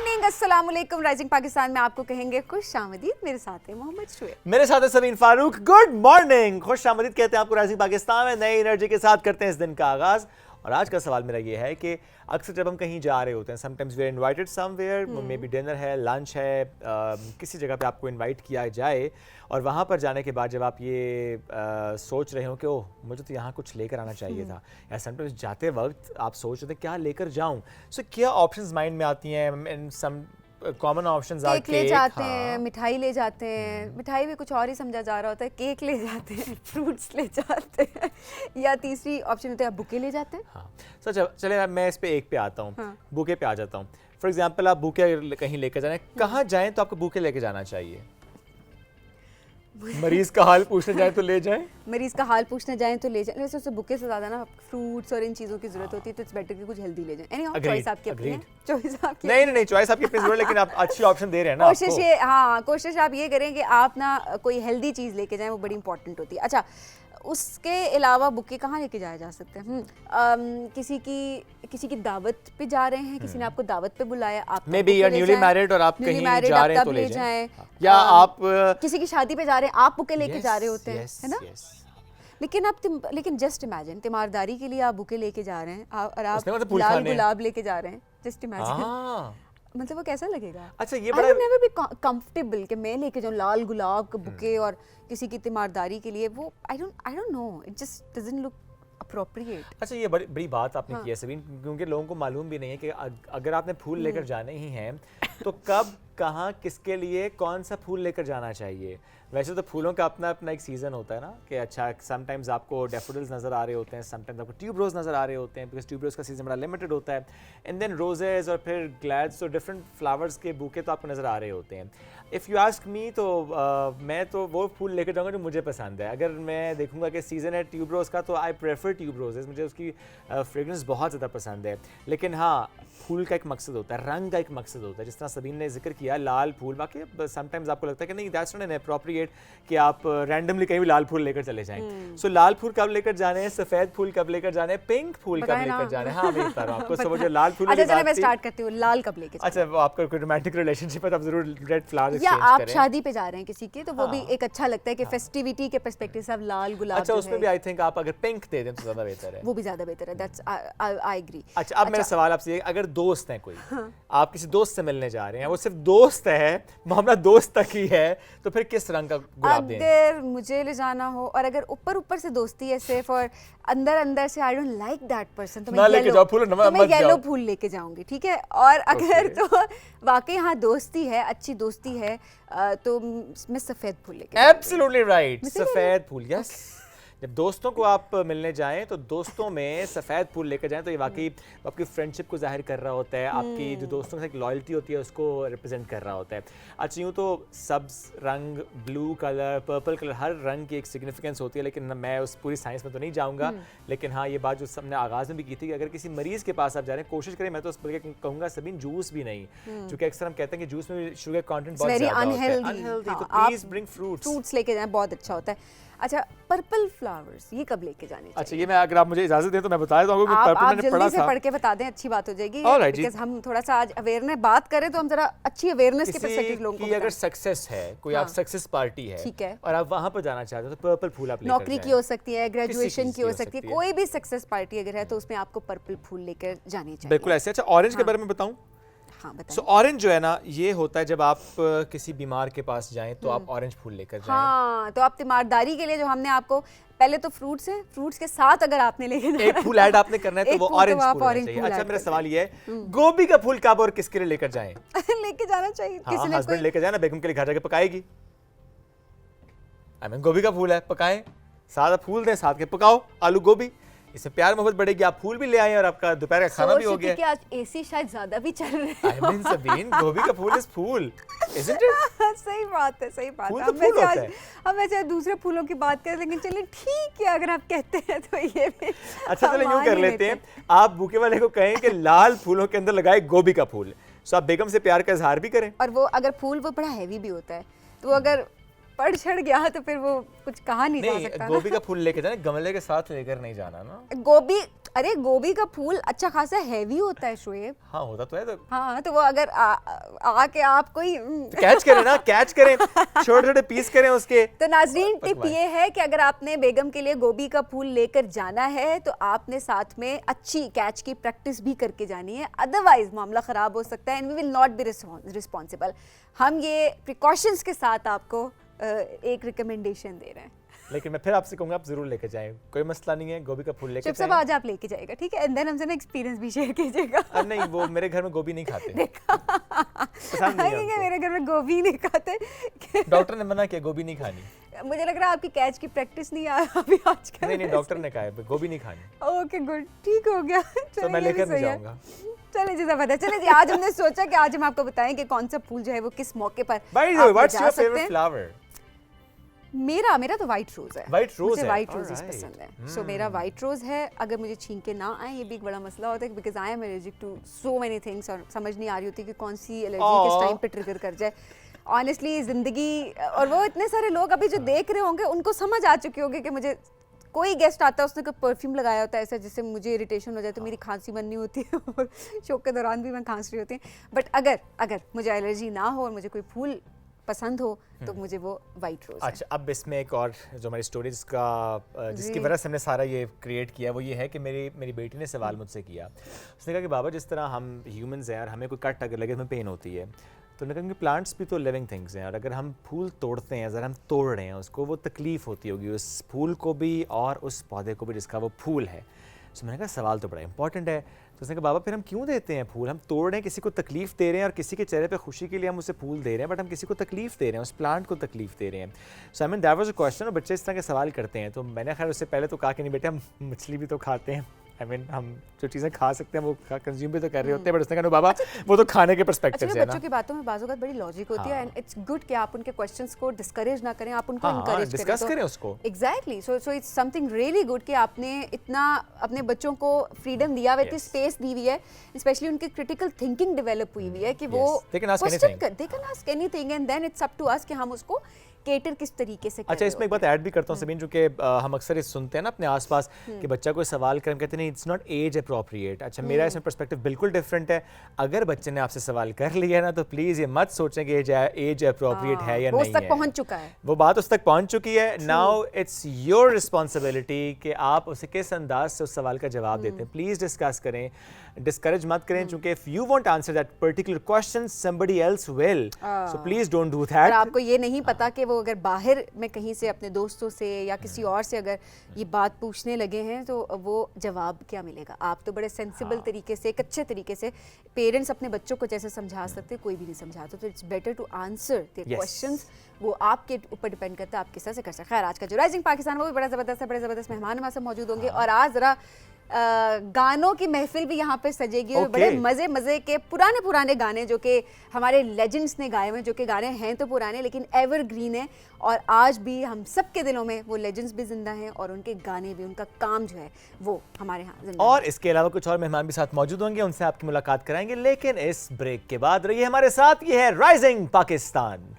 Morning, अस्सलाम वालेकुम। Rising Pakistan में आपको कहेंगे खुश आमदीद। मेरे साथ है मोहम्मद शुएब, मेरे साथ है सबीन फारूक। गुड मॉर्निंग, खुश आमदीद कहते हैं आपको राइजिंग पाकिस्तान में। नई एनर्जी के साथ करते हैं इस दिन का आगाज। और आज का सवाल मेरा ये है कि अक्सर जब हम कहीं जा रहे होते हैं, sometimes we are invited somewhere, maybe dinner है, लंच है, किसी जगह पे आपको इनवाइट किया जाए और वहाँ पर जाने के बाद जब आप ये सोच रहे हो कि ओह मुझे तो यहाँ कुछ लेकर आना चाहिए था, या समटाइम्स जाते वक्त आप सोच रहे थे क्या लेकर जाऊँ। सो क्या ऑप्शंस माइंड में आती हैं? Some common options are cake ले जाते हैं, मिठाई ले जाते हैं, मिठाई भी कुछ और ही समझा जा रहा होता है, केक ले जाते हैं, फ्रूट्स ले जाते हैं, या तीसरी ऑप्शन होता है बुके ले जाते हैं। हाँ, सो चले मैं इस पे एक पे आता हूँ। हाँ। बुके पे आ जाता हूँ। फॉर एग्जांपल आप बुके कहीं लेकर जाना है, कहाँ जाएं तो आपको बुके लेके जाना चाहिए? मरीज का हाल पूछने जाए तो ले जाएं? मरीज का हाल पूछने जाएं तो ले जाएं। वैसे उससे बुके से ज़्यादा ना फ्रूट्स और इन चीज़ों की जरूरत होती है, तो इट्स बेटर कि कुछ हेल्दी ले जाएं। एनी हाउ, चॉइस आपकी अपनी है। चॉइस आपकी नहीं, चॉइस आपकी अपनी, लेकिन आप अच्छी ऑप्शन दे रहे हैं ना। कोशिश ये, हाँ, कोशिश आप ये करें कि आप ना कोई हेल्दी चीज़ लेके जाएं, वो बड़ी इंपॉर्टेंट होती है। अच्छा, उसके अलावा बुके कहाँ लेके जाए जा सकते हैं? किसी की दावत पे जा रहे हैं, किसी ने आपको दावत पे बुलाया, आप maybe you are newly married और आप कहीं जा रहे हैं तो ले जाएं, या आप किसी की शादी पे जा रहे हैं, आप बुके लेके जा रहे होते हैं, है ना? लेकिन जस्ट इमेजिन तीमारदारी के लिए आप बुके लेके जा रहे हैं और आप लाल गुलाब लेके जा रहे हैं। जस्ट इमेजिन, मतलब वो कैसा लगेगा? अच्छा, ये बड़ा नेवर बी कंफर्टेबल कि मैं लेके जाऊं लाल गुलाब का बुके और किसी की तीमारदारी के लिए। वो I don't know, it just doesn't look appropriate. अच्छा, ये बड़ी बात आपने की है सबीन, क्योंकि लोगों को मालूम भी नहीं है कि अगर आपने फूल लेकर जाने ही हैं तो कब, कहाँ, किसके लिए कौन सा फूल लेकर जाना चाहिए। वैसे तो फूलों का अपना अपना एक सीज़न होता है ना, कि अच्छा समटाइम्स आपको डैफोडिल्स नज़र आ रहे होते हैं, समटाइम्स आपको ट्यूबरोज नज़र आ रहे होते हैं, बिकॉज ट्यूबरोज का सीज़न बड़ा लिमिटेड होता है, एंड देन रोजेज़ और फिर ग्लैड्स और डिफरेंट फ्लावर्स के बुके तो आपको नज़र आ रहे होते हैं। इफ़ यू आस्क मी तो मैं तो वो फूल लेकर जाऊँगा जो मुझे पसंद है। अगर मैं देखूँगा कि सीज़न है ट्यूबरोज का तो आई प्रेफर ट्यूबरोजेज़, मुझे उसकी फ्रेगरेंस बहुत ज़्यादा पसंद है। लेकिन हाँ, फूल का एक मकसद होता है, रंग का एक मकसद होता है। जिस तरह सबीन ने जिक्र किया लाल फूल, बाकी समटाइम्स आपको लगता है कि नहीं, दैट्स नॉट एन अप्रोप्रिएट कि आप रैंडमली कहीं भी लाल फूल लेकर चले जाएं। सो लाल फूल कब लेकर जाने हैं, सफेद फूल कब लेकर जाने हैं, पिंक फूल कब लेकर जाने हैं? हाँ, मैं बता रहा हूं आपको। सब जो लाल फूल, अच्छा चलो मैं स्टार्ट करती हूँ। लाल कब लेके? अच्छा, वो आपका कोई रोमांटिक रिलेशनशिप है तो आप जरूर रेड फ्लावर एक्सचेंज करें, या आप शादी पे जा रहे हैं किसी की, तो वो भी एक अच्छा लगता है कि फेस्टिविटी के पर्सपेक्टिव से आप लाल गुलाब। अच्छा, उसमें भी आई थिंक आप अगर पिंक दे दें तो ज्यादा बेहतर है। वो भी ज्यादा बेहतर है, दैट्स आई एग्री। अच्छा, अब मेरा सवाल आपसे ये, अगर दोस्त हैं कोई, आप किसी दोस्त से मिलने जा रहे हैं, वो सिर्फ दोस्त है, मामला दोस्त तक ही है, तो फिर किस रंग का गुलाब दें? अगर मुझे ले जाना हो और अगर ऊपर से दोस्ती है सिर्फ, और अंदर से I don't like that person, तो मैं येलो फूल लेके जाऊंगी, ठीक है? और अगर तो वाकई हाँ दोस्ती है, अच्छी दोस्ती है, तो मैं सफेद फूल लेके। एब्सोल्युटली राइट, सफेद फूल, यस। जब दोस्तों को आप मिलने जाएं तो दोस्तों में सफ़ेद फूल लेकर जाएं, तो ये वाकई आपकी फ्रेंडशिप को जाहिर कर रहा होता है, आपकी जो दोस्तों के साथ लॉयल्टी होती है उसको रिप्रेजेंट कर रहा होता है। अच्छा, यूँ तो सब्ज रंग, ब्लू कलर, पर्पल कलर, हर रंग की एक सिग्निफिकेंस होती है, लेकिन मैं उस पूरी साइंस में तो नहीं जाऊँगा। लेकिन हाँ, ये बात जो सबने आगाज़ में भी की थी कि अगर किसी मरीज़ के पास आप जा रहे हैं, कोशिश करें, मैं तो कहूँगा सबीन जूस भी नहीं, क्योंकि अक्सर हम कहते हैं कि जूस में शुगर कॉन्टेंट बहुत ज़्यादा होता है, अनहेल्दी, तो प्लीज़ ब्रिंग फ्रूट्स लेके जाएं, बहुत अच्छा होता है। अच्छा, पर्पल फ्लावर्स ये कब लेके जाने चाहिए? अच्छा, ये मैं, अगर आप मुझे इजाजत दें तो मैं बता देता हूँ कि पर्पल मैंने पढ़ा था। जल्दी से पढ़ के बता दें, अच्छी बात हो जाएगी, बिकॉज़ हम थोड़ा सा आज अवेयरनेस बात करें तो हम जरा अच्छी अवेयरनेस के पर्सपेक्टिव लोगों को बताएं। अगर सक्सेस है कोई, आप सक्सेस पार्टी है, ठीक है, और आप वहां पर जाना चाहते हो तो पर्पल फूल आप लेकर जाएं। नौकरी की हो सकती है, ग्रेजुएशन की हो सकती है, कोई भी सक्सेस पार्टी अगर है तो उसमें आपको पर्पल फूल लेकर जानी चाहिए। बिल्कुल ऐसे। अच्छा, ऑरेंज के बारे में बताऊं? हाँ, बताएं। सो ऑरेंज जो है ना, ये होता है जब आप किसी बीमार के पास जाएं तो आप ऑरेंज फूल लेकर जाएं। हाँ, तो आप तीमारदारी के लिए जो हमने आपको पहले तो फ्रूट्स है, फ्रूट्स के साथ अगर आपने लेके एक फूल ऐड आपने करना है तो वो ऑरेंज फूल होना चाहिए। अच्छा, मेरा सवाल ये है, गोभी का फूल कब और किसके लिए लेकर जाएं? लेके जाना चाहिए, किसी ने हस्बैंड लेकर जाए ना, बेगम के लिए घर जाके पकाएगी। आई मीन गोभी का फूल है, पकाएं, साथ फूल दें, साथ के पकाओ आलू गोभी, इससे प्यार मोहब्बत बढ़ेगी, आप फूल भी ले आए और आपका दोपहर का खाना भी हो गया। कि आज एसी शायद ज्यादा भी चल रहा है। आई मीन सबीन, गोभी का फूल इज फूल, इजंट इट? सही बात है, सही बात है। हम वैसे दूसरे फूलों की बात करें, लेकिन चलिए ठीक है, अगर आप कहते हैं तो ये भी। अच्छा, चलो यूँ कर लेते हैं, आप बुके वाले को कहें कि लाल फूलों के अंदर लगाए गोभी का फूल, सो आप बेगम से प्यार का इजहार भी करें। और वो अगर फूल वो बड़ा हैवी भी होता है, तो अगर पड़ चढ़ गया तो फिर वो कुछ कहा नहीं जा सकता। गोभी का फूल लेके जाना, गमले के साथ लेकर नहीं जाना ना। गोभी, अरे गोभी का फूल अच्छा खासा हैवी होता है शोएब। हाँ होता तो है। तो हाँ तो वो अगर आके आप कोई तो कैच करें ना, कैच करें, छोटे छोटे पीस करें उसके। तो नाजरीन टिप ये है कि अगर आपने बेगम के लिए गोभी का फूल लेकर जाना है तो आपने साथ में अच्छी कैच की प्रैक्टिस भी करके जानी है, अदरवाइज मामला खराब हो सकता है and we will not be responsible. हम ये प्रिकॉशंस के साथ आपको एक रिकमेंडेशन दे रहे हैं। लेकिन मैं फिर आपसे कहूंगा आप जरूर लेके जाएं, कोई मसला नहीं है, गोभी का फूल लेके सब आज आप लेके जाएगा, ठीक है? एंड देन हमसे ना एक्सपीरियंस भी शेयर कीजिएगा। नहीं, वो मेरे घर में गोभी नहीं खाते। पसंद नहीं है, मेरे घर में गोभी नहीं खाते। डॉक्टर ने मना किया गोभी नहीं खानी। मुझे लग रहा है आपकी कैच की प्रैक्टिस नहीं आ अभी आज का। नहीं, डॉक्टर ने कहा है गोभी नहीं खानी। ओके गुड, ठीक हो गया। तो मैं लेकर नहीं जाऊंगा। चलिए जी, सब चलिए जी, आज हमने सोचा कि आज हम आपको बताएं कि कौन सा फूल जो है वो किस मौके पर व्हाट्स योर फेवरेट फ्लावर? मेरा तो व्हाइट रोज है। व्हाइट रोज मुझे व्हाइट रोजेस पसंद है। सो मेरा व्हाइट रोज है। अगर मुझे छीन के ना आए, ये भी एक बड़ा मसला होता है because I am allergic to so many things और समझ नहीं आ रही होती कि कौन सी एलर्जी किस टाइम पे ट्रिगर कर जाए। ऑनेस्टली जिंदगी, और वो इतने सारे लोग अभी जो देख रहे होंगे उनको समझ आ चुके होंगे कि मुझे कोई गेस्ट आता है उसने कोई परफ्यूम लगाया होता है ऐसा जिससे मुझे इरिटेशन हो जाए तो मेरी खांसी बननी होती है और शो के दौरान भी मैं खांस रही होती हूँ। बट अगर मुझे एलर्जी ना हो और मुझे कोई फूल पसंद हो तो मुझे वो वाइट रोज। अच्छा, अब इसमें एक और जो हमारी स्टोरीज का जिसकी वजह से हमने सारा ये क्रिएट किया वो ये है कि मेरी बेटी ने सवाल मुझसे किया। उसने कहा कि बाबा जिस तरह हम ह्यूमंस हैं और हमें कोई कट अगर लगे तो हमें पेन होती है, तो उन्होंने कहा कि प्लांट्स भी तो लिविंग थिंग्स हैं और अगर हम फूल तोड़ते हैं, अगर हम तोड़ रहे हैं उसको, वो तकलीफ़ होती होगी उस फूल को भी और उस पौधे को भी जिसका वो फूल है। तो मैंने कहा सवाल तो बड़ा इंपॉर्टेंट है। तो उसने कहा बाबा फिर हम क्यों देते हैं फूल? हम तोड़ रहे हैं, किसी को तकलीफ़ दे रहे हैं और किसी के चेहरे पे खुशी के लिए हम उसे फूल दे रहे हैं, बट हम किसी को तकलीफ़ दे रहे हैं, उस प्लांट को तकलीफ़ दे रहे हैं। So I mean that was a question. और बच्चे इस तरह के सवाल करते हैं। तो मैंने खैर उससे पहले तो कहा कि नहीं बेटे हम मछली भी तो खाते हैं, आई मीन हम जो चीज़ें खा सकते हैं वो कंज्यूम भी तो कर रहे होते हैं, बट उसने कहा बाबा वो तो खाने के पर्सपेक्टिव से है ना। बच्चों की बातों में बाज़ औक़ात बड़ी लॉजिक होती है एंड इट्स गुड कि आप उनके क्वेश्चंस को डिस्करेज ना करें, आप उनको एनकरेज करें, डिस्कस करें उसको। Exactly, so it's something really good कि आपने इतना अपने बच्चों को फ्रीडम दिया हुआ है, स्पेस दी हुई है, स्पेशली उनकी क्रिटिकल थिंकिंग डेवलप हुई हुई है कि वो they can ask anything and then it's up to us कि हम उसको केटर किस तरीके से। अच्छा, इसमें एक बात ऐड भी करता हूँ सबीन, जो कि हम अक्सर ये सुनते हैं ना अपने आसपास कि बच्चा कोई सवाल करें कहते नहीं इट्स नॉट एज अप्रोप्रिएट। अच्छा, मेरा इसमें पर्सपेक्टिव बिल्कुल डिफरेंट है। अगर बच्चे ने आपसे सवाल कर लिया ना तो प्लीज़ ये मत सोचें कि एज अप्रोप्रिएट है या नहीं है। वो उस तक पहुँच चुका है, वो बात उस तक पहुँच चुकी है। नाउ इट्स योर रिस्पॉन्सिबिलिटी कि आप उसे किस अंदाज से उस सवाल का जवाब देते हैं। प्लीज़ डिस्कस करें, डिस्करेज मत करें, क्योंकि if you won't answer that particular question somebody else will, so please don't do that. और आपको ये नहीं पता कि वो अगर बाहर में कहीं से अपने दोस्तों से या किसी और से अगर ये बात पूछने लगे हैं तो वो जवाब क्या मिलेगा। आप तो बड़े सेंसिबल तरीके से, एक अच्छे तरीके से पेरेंट्स अपने बच्चों को जैसे समझा सकते कोई भी नहीं समझाता, तो it's better to answer the questions. वो आपके ऊपर डिपेंड करता है आप किस तरह से कर सकते हैं। खैर, आज का जो राइजिंग पाकिस्तान वो भी बड़ा ज़बरदस्त है, बड़े ज़बरदस्त मेहमान हमारे साथ मौजूद होंगे और आज ज़रा गानों की महफिल भी यहाँ पे सजेगी और बड़े मज़े के पुराने गाने जो कि हमारे लेजेंड्स ने गाए हुए, जो कि गाने हैं तो पुराने लेकिन एवरग्रीन है और आज भी हम सबके दिलों में वो लेजेंड्स भी जिंदा हैं और उनके गाने भी, उनका काम जो है वो हमारे यहाँ जिंदा है। और इसके अलावा कुछ और मेहमान भी साथ मौजूद होंगे, उनसे आपकी मुलाकात कराएंगे, लेकिन इस ब्रेक के बाद रहिए हमारे साथ। ये है rising Pakistan.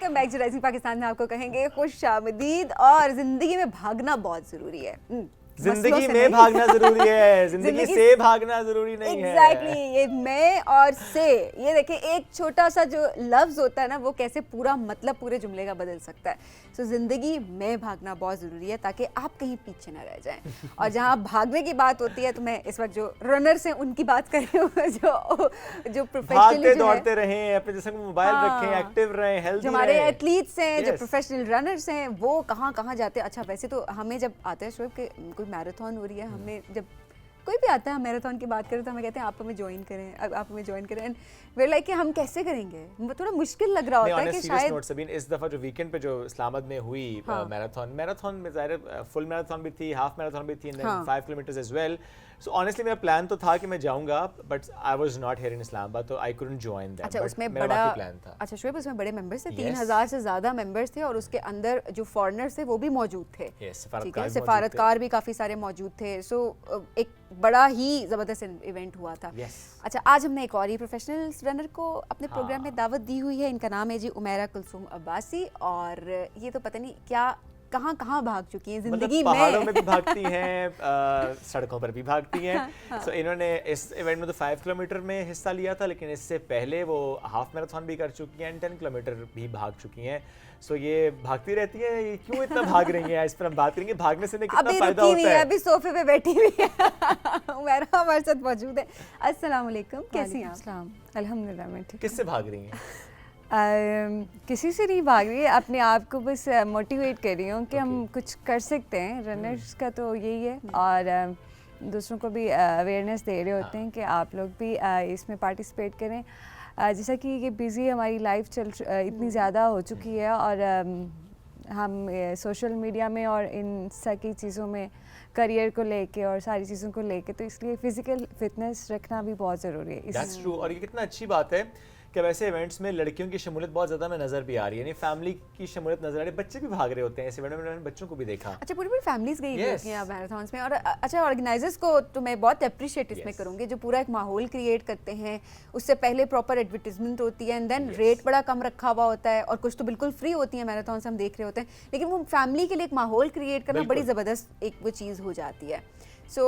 Back to rising Pakistan में आपको कहेंगे खुशामदीद। और जिंदगी में भागना बहुत जरूरी है। जिंदगी में भागना जरूरी है, जिंदगी से भागना जरूरी नहीं है। एग्जैक्टली, ये मैं और से, ये देखिए एक छोटा सा जो लफ्ज होता है ना वो कैसे पूरा मतलब पूरे जुमले का बदल सकता है। सो जिंदगी में भागना बहुत जरूरी है ताकि आप कहीं पीछे ना रह जाएं। और जहाँ भागने की बात होती है तो मैं इस वक्त जो रनर्स हैं उनकी बात कर रही हूँ, जो प्रोफेशनली दौड़ते रहें, अपने जैसे मोबाइल रखें, एक्टिव रहें, हेल्दी जो हमारे एथलीट्स हैं, जो प्रोफेशनल रनर्स हैं, वो कहाँ कहाँ जाते हैं। अच्छा, वैसे तो हमें जब आता है शोएब के कोई मैराथन हो रही है, हमें जब कोई भी आता है मैराथन की बात करें तो हमें कहते हैं आप हमें ज्वाइन करें, आप हमें ज्वाइन करें, एंड वे लाइक कि हम कैसे करेंगे, थोड़ा मुश्किल लग रहा होता है कि शायद नोट सबीन इस दफ़ा जो वीकेंड पे जो इस्लामाबाद में हुई मैराथन में ज़ाहिर फुल मैराथन भी थी, हाफ मैराथन भी थी, and then 5 kilometres as well. So honestly मेरा प्लान तो था कि मैं जाऊंगा, but I was not here in Islamabad, तो आई कुडंट जॉइन दैट. अच्छा, उसमें बड़ा प्लान था. अच्छा शोएब, उसमें बड़े मेंबर्स थे, 3000 से ज़्यादा मेंबर्स थे, और उसके अंदर जो फॉरेनर्स थे वो भी मौजूद थे. ठीक है, सिफारतकार भी काफ़ी सारे मौजूद थे. सो एक बड़ा ही ज़बरदस्त इवेंट हुआ था. अच्छा, आज हमने एक और ही प्रोफेशनल रनर को अपने प्रोग्राम में दावत दी हुई है. इनका नाम है जी उमैरा कुलसूम अब्बासी, और ये तो पता नहीं क्या कहाँ भाग चुकी हैं जिंदगी में. पहाड़ों में भी भागती हैं, सड़कों पर भी भागती हैं. सो इन्होंने इस इवेंट में तो 5 किलोमीटर में हिस्सा लिया था, लेकिन इससे पहले वो हाफ मैराथन भी कर चुकी हैं, 10 किलोमीटर भी भाग चुकी हैं. सो ये भागती रहती है, ये क्यों इतना भाग रही हैं, इस पर हम बात करेंगे. भागने से कितना फायदा होता है. अभी सोफे पे बैठी हुई है. उमैरा हमारे साथ मौजूद है. अस्सलाम वालेकुम, कैसी हैं आप? अल्हम्दुलिल्लाह मैं ठीक. किससे भाग रही हैं? किसी से नहीं भाग रही है, अपने आप को बस मोटिवेट कर रही हूँ कि हम कुछ कर सकते हैं. रनर्स का तो यही है, और दूसरों को भी अवेयरनेस दे रहे होते हैं कि आप लोग भी इसमें पार्टिसिपेट करें. जैसा कि ये बिज़ी हमारी लाइफ इतनी ज़्यादा हो चुकी है, और हम सोशल मीडिया में और इन सारी चीज़ों में करियर को लेके और सारी चीज़ों को लेके, तो इसलिए फ़िज़िकल फिटनेस रखना भी बहुत ज़रूरी है. That's true. और ये कितना अच्छी बात है कि वैसे इवेंट्स में लड़कियों की शमूलियत बहुत ज़्यादा में नज़र भी आ रही है, यानी फैमिली की शमूलियत नज़र आ रही है. बच्चे भी भाग रहे होते हैं इस इवेंट में, मैंने बच्चों को भी देखा. अच्छा, पूरी पूरी फैमिलीज गई होती हैं मैराथन्स में. और अच्छा, ऑर्गेनाइजर्स को तो मैं बहुत अप्रिशिएट इसमें करूँगी, जो पूरा एक माहौल क्रिएट करते हैं. उससे पहले प्रॉपर एडवर्टीजमेंट होती है, एंड देन रेट बड़ा कम रखा हुआ होता है, और कुछ तो बिल्कुल फ्री होती है मैराथन से हम देख रहे होते हैं. लेकिन वो फैमिली के लिए एक माहौल क्रिएट करना बड़ी ज़बरदस्त एक वो चीज़ हो जाती है. सो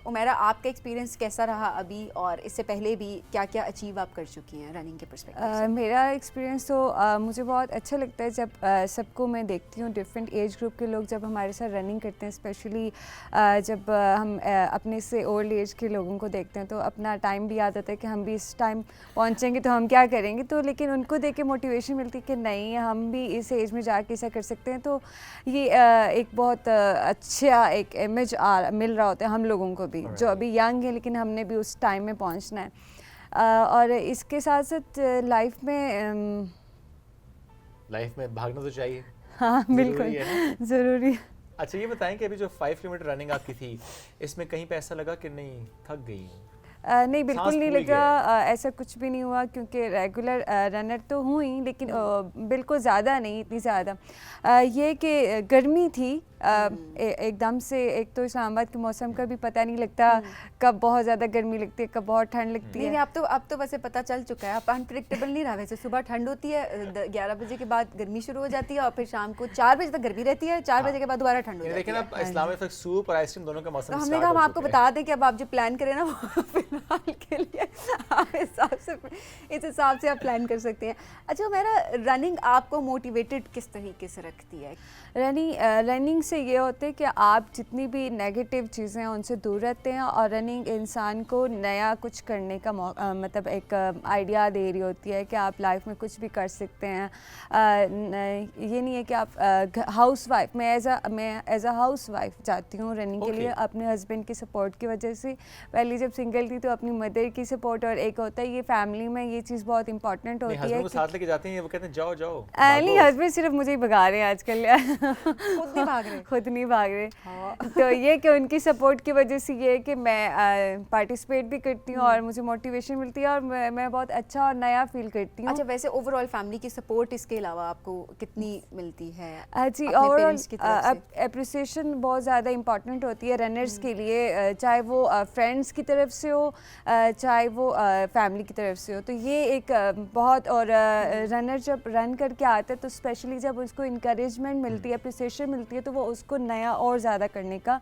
उमैरा, आपका एक्सपीरियंस कैसा रहा अभी, और इससे पहले भी क्या क्या अचीव आप कर चुकी हैं रनिंग के पर्सपेक्टिव से? मेरा एक्सपीरियंस तो मुझे बहुत अच्छा लगता है जब सबको मैं देखती हूँ, डिफरेंट एज ग्रुप के लोग जब हमारे साथ रनिंग करते हैं, स्पेशली जब हम अपने से ओल्ड एज के लोगों को देखते हैं, तो अपना टाइम भी याद आता है कि हम भी इस टाइम पहुँचेंगे तो हम क्या करेंगे. तो लेकिन उनको देख के मोटिवेशन मिलती है कि नहीं, हम भी इस एज में जाके ऐसा कर सकते हैं. तो ये एक बहुत अच्छा एक इमेज मिल रहा होता है हम लोगों को भी, जो अभी यंग है, लेकिन हमने भी उस टाइम में पहुंचना है. और इसके साथ साथ लाइफ में भागना तो चाहिए. हाँ बिल्कुल ज़रूरी है. अच्छा, ये बताएं कि अभी जो 5 किलोमीटर रनिंग आपकी थी, इसमें कहीं पे ऐसा लगा कि नहीं थक गई हूँ? नहीं, बिल्कुल नहीं लगा. ऐसा कुछ भी नहीं हुआ, क्योंकि रेगुलर रनर तो हूँ ही, लेकिन बिल्कुल ज़्यादा नहीं, इतनी ज़्यादा. ये कि गर्मी थी एकदम से. एक तो इस्लामाबाद के मौसम का भी पता नहीं लगता, कब बहुत ज़्यादा गर्मी लगती है, कब बहुत ठंड लगती है. नहीं, अब तो वैसे पता चल चुका है, अब अनप्रेडिक्टेबल नहीं रहा. वैसे सुबह ठंड होती है, 11 बजे के बाद गर्मी शुरू हो जाती है, और फिर शाम को 4 बजे तक गर्मी रहती है, 4 बजे के बाद दोबारा ठंड हो जाती है. लेकिन अब इस्लामाबाद तक सूप और आइसक्रीम दोनों का मौसम तो हमने कहा हम आपको बता दें कि अब आप जो प्लान करें ना, वो फिलहाल के लिए इस हिसाब से आप प्लान कर सकते हैं. अच्छा, मेरा रनिंग आपको मोटिवेटेड किस तरीके से रखती है? रनिंग से ये होता है कि आप जितनी भी नेगेटिव चीज़ें हैं उनसे दूर रहते हैं, और रनिंग इंसान को नया कुछ करने का मतलब एक आइडिया दे रही होती है कि आप लाइफ में कुछ भी कर सकते हैं. ये नहीं है कि आप हाउस वाइफ, मैं एज अ हाउस वाइफ जाती हूँ रनिंग के लिए, अपने हस्बैंड की सपोर्ट की वजह से. पहले जब सिंगल थी तो अपनी मदर की सपोर्ट, और एक होता है ये फैमिली में ये चीज़ बहुत इंपॉर्टेंट होती है. साथ लेके जाते हैं, वो कहते हैं जाओ जाओ. नहीं, हस्बैंड सिर्फ मुझे ही भगा रहे हैं आजकल. खुद नहीं भाग रहे. हाँ. तो ये कि उनकी सपोर्ट की वजह से ये कि मैं पार्टिसिपेट भी करती हूँ, और मुझे मोटिवेशन मिलती है, और मैं बहुत अच्छा और नया फील करती हूँ. अच्छा, वैसे ओवरऑल फैमिली की सपोर्ट इसके अलावा आपको कितनी मिलती है? जी, ओवरऑल अप्रिसिएशन बहुत ज़्यादा इंपॉर्टेंट होती है रनर्स के लिए, चाहे वो फ्रेंड्स की तरफ से हो, चाहे वो फैमिली की तरफ से हो. तो ये एक बहुत, और रनर जब रन करके आता है तो स्पेशली जब उसको इंकरेजमेंट मिलती है, अप्रिसिएशन मिलती है, तो वो उसको नया और ज़्यादा करने का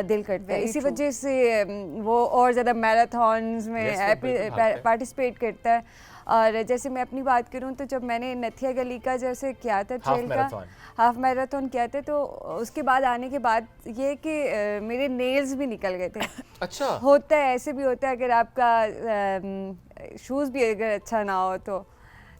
दिल करता है. इसी वजह से वो और ज़्यादा मैराथन्स में पार्टिसिपेट करता है. और जैसे मैं अपनी बात करूं तो जब मैंने नथिया गली का जैसे किया था ट्रेल का हाफ मैराथन किया था, तो उसके बाद आने के बाद ये कि मेरे नेल्स भी निकल गए थे. अच्छा, होता है, ऐसे भी होता है अगर आपका शूज़ भी अगर अच्छा ना हो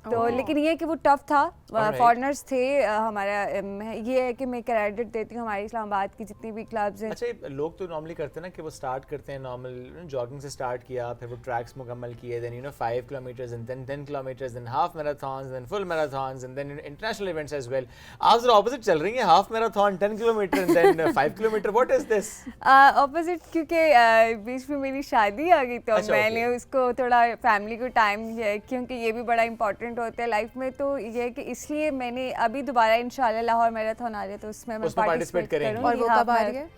तो लेकिन ये कि वो टफ था, फॉरनर्स थे हमारा ये है कि मैं क्रेडिट देती हूँ हमारे इस्लामाबाद की जितनी भी क्लब्स हैं। अच्छा, लोग तो नॉर्मली करते हैं ना कि वो स्टार्ट करते हैं नॉर्मल जॉगिंग से स्टार्ट किया, फिर वो ट्रैक्स मुकम्मल किए, then 5 kilometres and then 10 kilometres, then half marathons, then full marathons and then international events as well. आप जरा ऑपोजिट चल रही हैं, half marathon 10 kilometre and then 5 kilometre, what is this? Opposite क्योंकि बीच में मेरी शादी आ गई तो मैंने उसको थोड़ा फैमिली को टाइम, क्योंकि ये भी बड़ा इंपॉर्टेंट होता है लाइफ में, तो ये कि इसलिए मैंने अभी दोबारा इंशाल्लाह लाहौर मैराथन आ रही है तो उसमें मैं पार्टिसिपेट करूँगी। और वो कब आ रही है?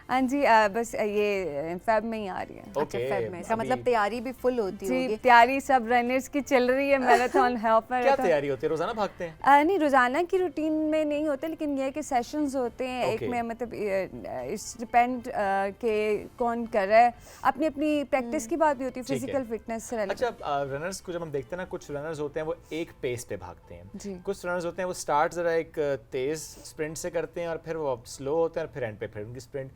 हाँ जी, बस ये फेब में ही आ रही है। अच्छा, फेब में। इसका मतलब तैयारी भी फुल होती है? जी, तैयारी सब रनर्स की चल रही है, मैराथन हाफ मैराथन। क्या तैयारी होती है, रोजाना भागते हैं? नहीं, रोजाना की रूटीन में नहीं होते, लेकिन ये है कि सेशंस होते हैं एक में, मतलब इट्स डिपेंड के कौन कर रहा है, अपनी अपनी प्रैक्टिस की बात भी होती है, फिजिकल फिटनेस से रिलेटेड। अच्छा, रनर्स को जब हम देखते हैं ना, कुछ रनर्स होते हैं वो एक पेस पे भागते हैं जी, कुछ रनर्स होते हैं वो स्टार्ट जरा एक तेज स्प्रिंट से करते हैं और फिर वो स्लो होते हैं और फिर एंड पे फिर उनकी स्प्रिंट।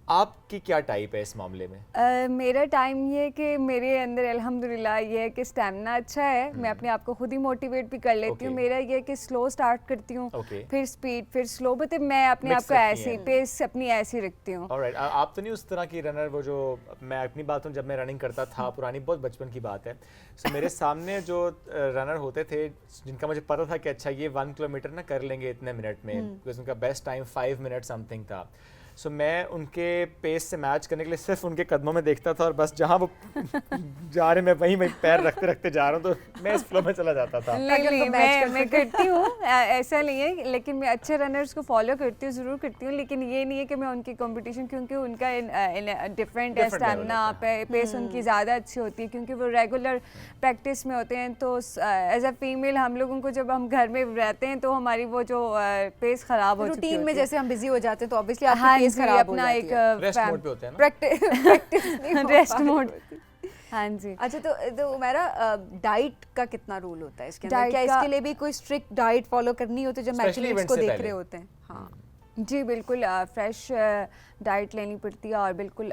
आपकी क्या टाइप है इस मामले में? मेरा टाइम ये है कि मेरे अंदर अल्हम्दुलिल्लाह ये है कि स्टैमिना अच्छा है, मैं अपने आप को खुद ही मोटिवेट भी कर लेती हूँ। मेरा ये है कि स्लो स्टार्ट करती हूँ, फिर स्पीड, फिर स्लो, मतलब मैं अपने आप को ऐसी पेस अपनी ऐसी रखती हूँ। ऑलराइट, आप तो नहीं उस तरह की रनर, वो जो मैं अपनी बात हूँ, जब मैं रनिंग करता था पुरानी, बहुत बचपन की बात है, सो मेरे सामने जो रनर होते थे जिनका मुझे पता था कि अच्छा ये 1 किलोमीटर ना कर लेंगे इतने मिनट में, बिकॉज उनका बेस्ट टाइम 5 मिनट समथिंग था। सो मैं उनके पेस से मैच करने के लिए सिर्फ उनके कदमों में देखता था और बस जहाँ वो जा रहे मैं वहीं मैं पैर रखते रखते जा रहा हूँ, तो मैं इस फ्लो में चला जाता था। नहीं, मैं करती हूँ, ऐसा नहीं है, लेकिन मैं अच्छे रनर्स को फॉलो करती हूँ, ज़रूर करती हूँ, लेकिन ये नहीं है कि मैं उनकी कंपटीशन, क्योंकि उनका डिफरेंट है स्टैमिना, पेस उनकी ज़्यादा अच्छी होती है क्योंकि वो रेगुलर प्रैक्टिस में होते हैं। तो एज अ फीमेल हम लोगों को जब हम घर में रहते हैं तो हमारी वो जो पेस ख़राब हो चुकी है, रूटीन में जैसे हम बिजी हो जाते हैं तो ऑब्वियसली अपना एक रेस्ट मोड पे होते हैं ना, प्रैक्टिस रेस्ट मोड। हाँ जी। अच्छा, तो मेरा डाइट का कितना रूल होता है इसके अंदर? क्या इसके लिए भी कोई स्ट्रिक्ट डाइट फॉलो करनी होती है जब मैचेस को देख रहे होते हैं? हाँ जी, बिल्कुल फ्रेश डाइट लेनी पड़ती है, और बिल्कुल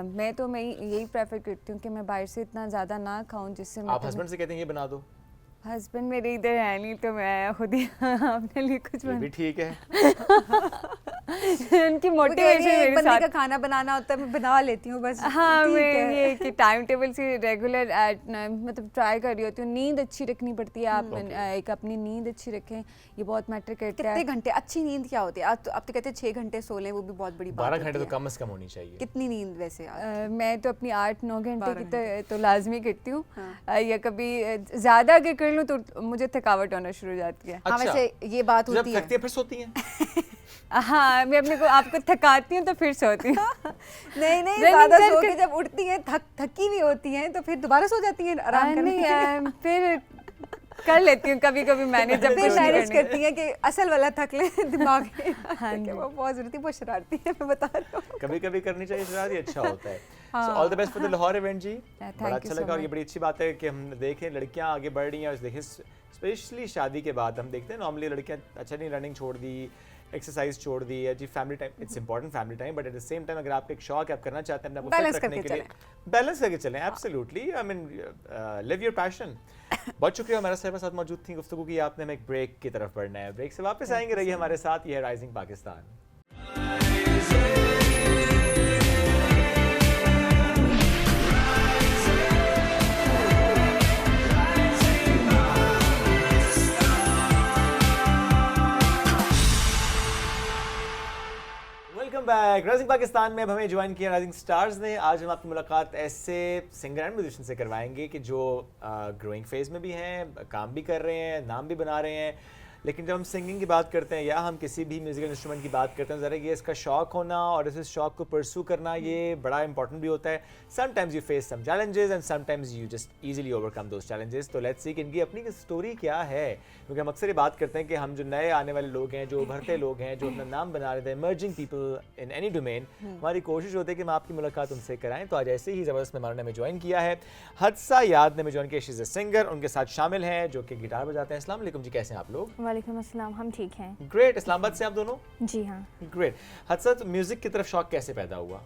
मैं यही प्रेफर करती हूँ कि मैं बाहर से इतना ज़्यादा ना खाऊं, जिससे आप हस्बैंड से कहते हैं ये बना दो? हस्बैंड मेरे इधर है नहीं, तो मैं खुद ही अपने लिए कुछ भी ठीक है। उनकी मोटिवेशन मेरे बंदे साथ का खाना बनाना होता है, मैं बना लेती हूँ बस। हाँ, मैं ये कि टाइम टेबल से रेगुलर मतलब ट्राई कर रही होती हूँ। नींद अच्छी रखनी पड़ती है, आप एक अपनी नींद अच्छी रखें, ये बहुत मैटर करता है। कितने घंटे अच्छी नींद क्या होती है? आप तो कहते हैं 6 घंटे सो लें, वो भी बहुत बड़ी बात है। 12 घंटे तो कम से कम होनी चाहिए। कितनी नींद वैसे? मैं तो अपनी 8-9 घंटे की तो लाजमी करती हूँ, या कभी ज़्यादा अगर कर लूँ तो मुझे थकावट होना शुरू हो जाती है। हाँ, वैसे ये बात होती है। जब थकती है फिर सोती हैं? हाँ, मैं अपने को आपको थकाती हूँ तो फिर सोती हूँ। नहीं, ज़्यादा सो के जब उठती हैं थकी भी होती हैं तो फिर दोबारा सो जाती हैं आराम करने के लिए? फिर कर लेती हूँ कभी कभी मैनेज, जब फिर मैनेज करती हैं कि असल वाला थक ले दिमाग। हाँ, वो बहुत ज़रूरती, बहुत शरारती है, मैं बता रही हूँ। कभी कभी करनी चाहिए, शरारती अच्छा होता है। So all the best for the Lahore event जी, बड़ा अच्छा लगा, और ये बड़ी अच्छी बात है कि हम देखें लड़कियां आगे बढ़ रही हैं, और देखें स्पेशली शादी के बाद हम देखते हैं नॉर्मली लड़कियां अच्छा नहीं, रनिंग छोड़ दी, एक्सरसाइज छोड़ दी है जी, family time it's important, family time, but at the same time अगर आपका एक शौक है, आप करना चाहते हैं अपने बैलेंस फिट रखने के लिए, बैलेंस करके चलें। Absolutely, I mean live your passion. बहुत शुक्रिया हमारे साथ मौजूद थी, गुफ्तगू की आपने। हमें एक ब्रेक की तरफ बढ़ना है, ब्रेक से वापस आएंगे, रहिए हमारे साथ। ये है rising Pakistan. Welcome back. Rising Pakistan में अब हमें ज्वाइन किया राइजिंग स्टार्स ने। आज हम आपकी मुलाकात ऐसे सिंगर एंड म्यूजिशियन से करवाएंगे कि जो ग्रोइंग फेज में भी हैं, काम भी कर रहे हैं, नाम भी बना रहे हैं, लेकिन जब हम सिंगिंग की बात करते हैं या हम किसी भी म्यूजिकल इंस्ट्रूमेंट की बात करते हैं, ज़रा ये इसका शौक होना और इस शौक को परस्यू करना ये बड़ा इंपॉर्टेंट भी होता है। Sometimes you face some challenges and sometimes you just easily overcome those challenges. तो लेट्स सी कि इनकी अपनी स्टोरी क्या है, क्योंकि हम अक्सर ये बात करते हैं कि हम जो नए आने वाले लोग हैं, जो उभरते लोग हैं, जो अपना नाम बना रहे थे, emerging people in any domain, हमारी कोशिश होती है कि हम आपकी मुलाकात उनसे कराएं। तो आज ऐसे ही ज़बरदस्त मेहमानों ने हमें ज्वाइन किया है। हदसा याद ने हमें ज्वाइन किया, शी इज़ अ सिंगर, उनके साथ शामिल हैं जो कि गिटार बजाते हैं। अस्सलाम वालेकुम जी, कैसे हैं आप लोग? वालेकुम अस्सलाम, हम ठीक हैं। ग्रेट। इस्लामाबाद से आप दोनों? जी हाँ। ग्रेट। हदसा, तो म्यूजिक की तरफ शौक कैसे पैदा हुआ?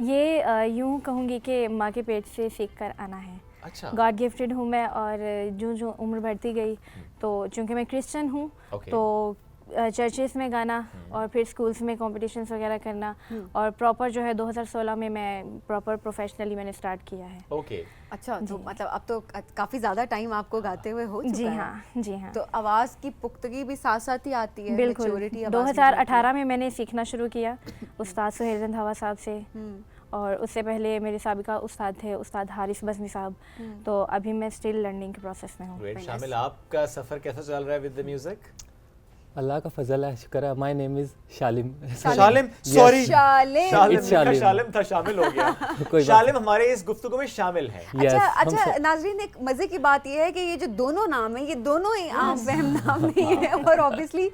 ये यूँ कहूँगी कि माँ के पेट से सीख कर आना है। अच्छा। गॉड गिफ्टेड हूँ मैं, और जो जो उम्र बढ़ती गई तो चूँकि मैं क्रिश्चियन हूँ Okay. तो चर्चेस में गाना और फिर स्कूल्स में कॉम्पिटिशन्स वगैरह करना और प्रॉपर जो है 2016 में मैं प्रॉपर प्रोफेशनली मैंने स्टार्ट किया है। ओके अच्छा, तो मतलब अब तो काफी ज्यादा टाइम आपको गाते हुए हो चुका जी है। हाँ, जी हाँ। तो आवाज की पुख्तगी भी साथ साथ ही आती है, बिल्कुल, maturity आवाज में जो आती है। 2018 में मैंने सीखना शुरू किया उस्ताद सुहेल चंद हवा साहब से, और उससे पहले मेरे साबिका उस्ताद थे उस्ताद हारिस बज़मी साहब। तो अभी मैं स्टिल लर्निंग के प्रोसेस में हूँ। ग्रेट। शामिल, आपका सफ़र कैसा चल रहा है विद द म्यूजिक? अल्लाह का फजल है, शुक्र है। My name is Shalim. Shalim, sorry Shalim. Shalim Shalim था, शामिल हो गया। शालिम हमारे इस गुफ्तगू में शामिल है। अच्छा नाजरीन, एक मजे की बात यह है कि ये जो दोनों नाम है, ये दोनों ही आम फहम नाम नहीं है, और ऑब्वियसली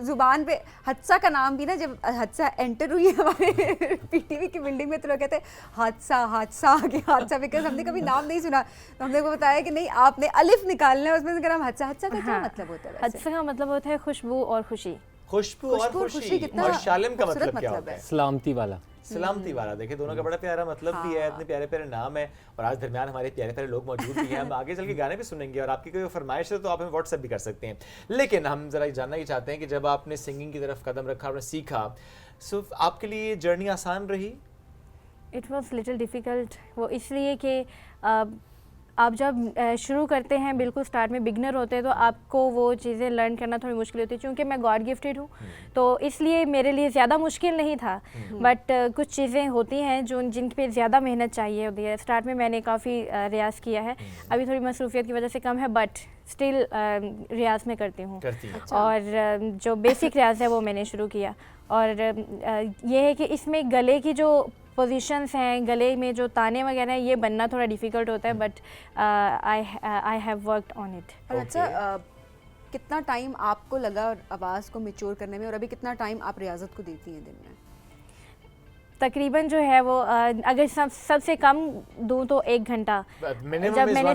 जुबान पे हदसा का नाम भी ना, जब हदसा एंटर हुई है हमारे पीटीवी की बिल्डिंग में तो लोग कहते हैं हादसा हादसा आगे हादसा, बिकॉज हमने कभी नाम नहीं सुना। तो हमने को बताया कि नहीं, आपने अलिफ निकालना है, उसमें से नाम हदसा। हदसा का क्या मतलब होता है? हदसा का मतलब होता है खुशबू और खुशी। खुशबू और खुशी। कितना और शालिम का खूबसूरत मतलब क्या मतलब होता है? सलामती वाला। सलामती वाला। देखिए दोनों का बड़ा प्यारा मतलब भी है, इतने प्यारे प्यारे नाम है, और आज दरमियान हमारे प्यारे प्यारे लोग मौजूद भी हैं। हम आगे चल के गाने भी सुनेंगे, और आपकी कोई फरमाइश है तो आप हमें व्हाट्सएप भी कर सकते हैं। लेकिन हम जरा जानना ही चाहते हैं कि जब आपने सिंगिंग की तरफ कदम रखा, आपने सीखा, सो आपके लिए जर्नी आसान रही? इट वॉज लिटिल डिफ़िकल्ट, वो इसलिए कि आप जब शुरू करते हैं, बिल्कुल स्टार्ट में बिगनर होते हैं, तो आपको वो चीज़ें लर्न करना थोड़ी मुश्किल होती है। क्योंकि मैं गॉड गिफ्टेड हूँ, तो इसलिए मेरे लिए ज़्यादा मुश्किल नहीं था। बट कुछ चीज़ें होती हैं जो जिन पे ज़्यादा मेहनत चाहिए होती है। स्टार्ट में मैंने काफ़ी रियाज़ किया है, अभी थोड़ी मसरूफियत की वजह से कम है, बट स्टिल रियाज़ में करती हूँ। और जो बेसिक रियाज़ है वो मैंने शुरू किया। और ये है कि इसमें गले की जो पोजीशंस हैं, गले में जो ताने वगैरह हैं, ये बनना थोड़ा डिफ़िकल्ट होता है, but I have worked on it. अच्छा, कितना टाइम आपको लगा आवाज़ को मैच्योर करने में, और अभी कितना टाइम आप रियाजत को देती हैं दिन में? तकरीबन जो है वो अगर सबसे कम दूँ तो 1 घंटा। जब मैंने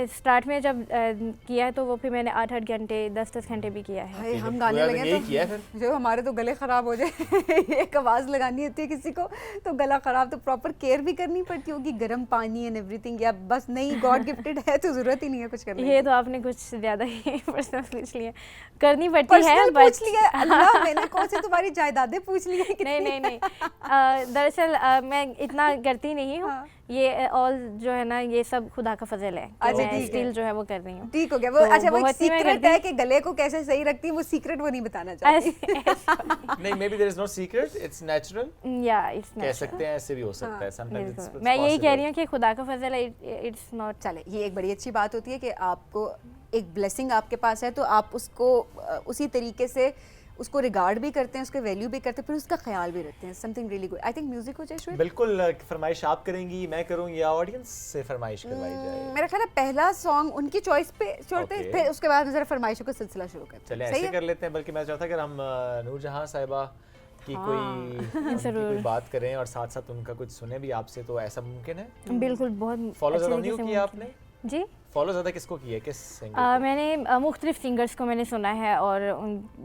स्टार्ट में जब किया है, तो वो फिर मैंने 8-8 घंटे 10-10 घंटे भी किया है। भाई हम गाने लगे तो जो हमारे तो गले ख़राब हो जाए एक आवाज़ लगानी होती है किसी को तो गला ख़राब, तो प्रॉपर केयर भी करनी पड़ती होगी, गर्म पानी एंड एवरीथिंग, या बस नहीं गॉड गिफ्टेड है तो ज़रूरत ही नहीं है कुछ करने की? ये तो आपने कुछ ज़्यादा ही पर्सनल पूछ लिया, करनी पड़ती है। पूछ लिया अल्लाह, मैंने कौन सी तुम्हारी जायदादें पूछ ली है? नहीं दरअसल मैं इतना करती नहीं हूँ। ये ऑल जो है ना, ये सब खुदा का फजल है। मैं स्टिल जो है वो कर रही हूँ। ठीक हो गया वो। अच्छा, वो एक सीक्रेट है कि गले को कैसे सही रखती है, वो सीक्रेट वो नहीं बताना चाहती। नहीं, maybe there is no secret, it's natural। Yeah, it's natural। कह सकते हैं, ऐसे भी हो सकता है। Sometimes it's मैं यही कह रही हूँ कि खुदा का फजल है, it's not। चले, ये एक बड़ी अच्छी बात होती है कि आपको एक ब्लेसिंग आपके पास है, तो आप उसको उसी तरीके से उसको रिगार्ड भी करते हैं, उसके वैल्यू भी करते हैं, फिर उसका ख्याल भी रखते हैं। Something really good. I think music हो जाए। बिल्कुल, फरमाइश आप करेंगी, मैं करूँ, या ऑडियंस से फरमाइश करवाई जाए? मेरा ख्याल है पहला सॉन्ग उनकी चॉइस पे छोड़ते हैं, फिर उसके बाद जरा फरमाइशों का सिलसिला शुरू करते हैं। चलिए ऐसे कर लेते हैं। बल्कि मैं चाहता कि हम नूरजहां साहिबा की कोई बात करें और साथ साथ उनका कुछ सुने भी आपसे, तो ऐसा मुमकिन है? बिल्कुल, बहुत। फॉलो ज़्यादा नहीं किया आपने? जी, फॉलो ज़्यादा किसको किया है, किस सिंगर? मैंने मुख्तलिफ सिंगर्स को मैंने सुना है, और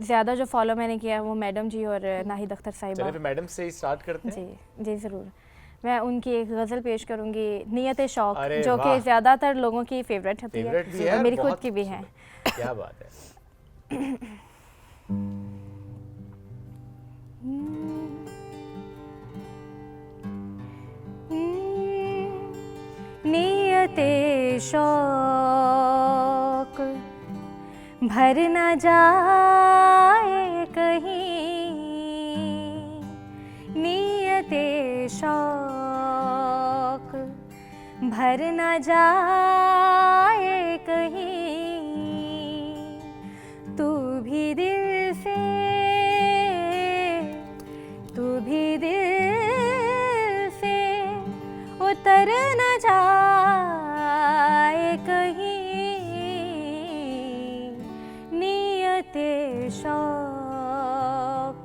ज़्यादा जो फॉलो मैंने किया है वो मैडम जी और नाहिद अख्तर साहिबा। चलिए फिर मैडम से ही स्टार्ट करते हैं। जी जी ज़रूर। मैं उनकी एक गज़ल पेश करूँगी, नियत शौक, जो कि ज़्यादातर लोगों की फेवरेट होती है, मेरी खुद की भी है। क्या बात है। नियते शौक भर न जाए कहीं, नियते शौक भर न जाए कहीं, तू भी दिल से उतर न जाए कहीं, नियते शौक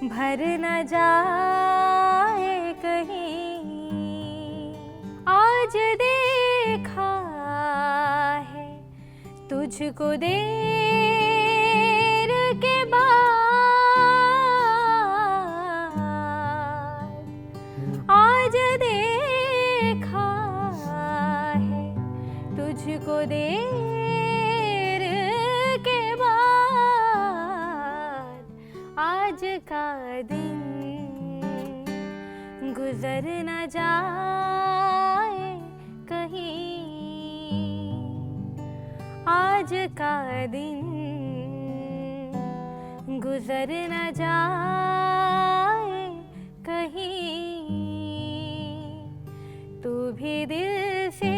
भर न जाए कहीं। आज देखा है तुझको देर के बाद, आज देखा है तुझको देर का दिन गुजर न जाए कहीं, आज का दिन गुजर न जाए कहीं, तू भी दिल से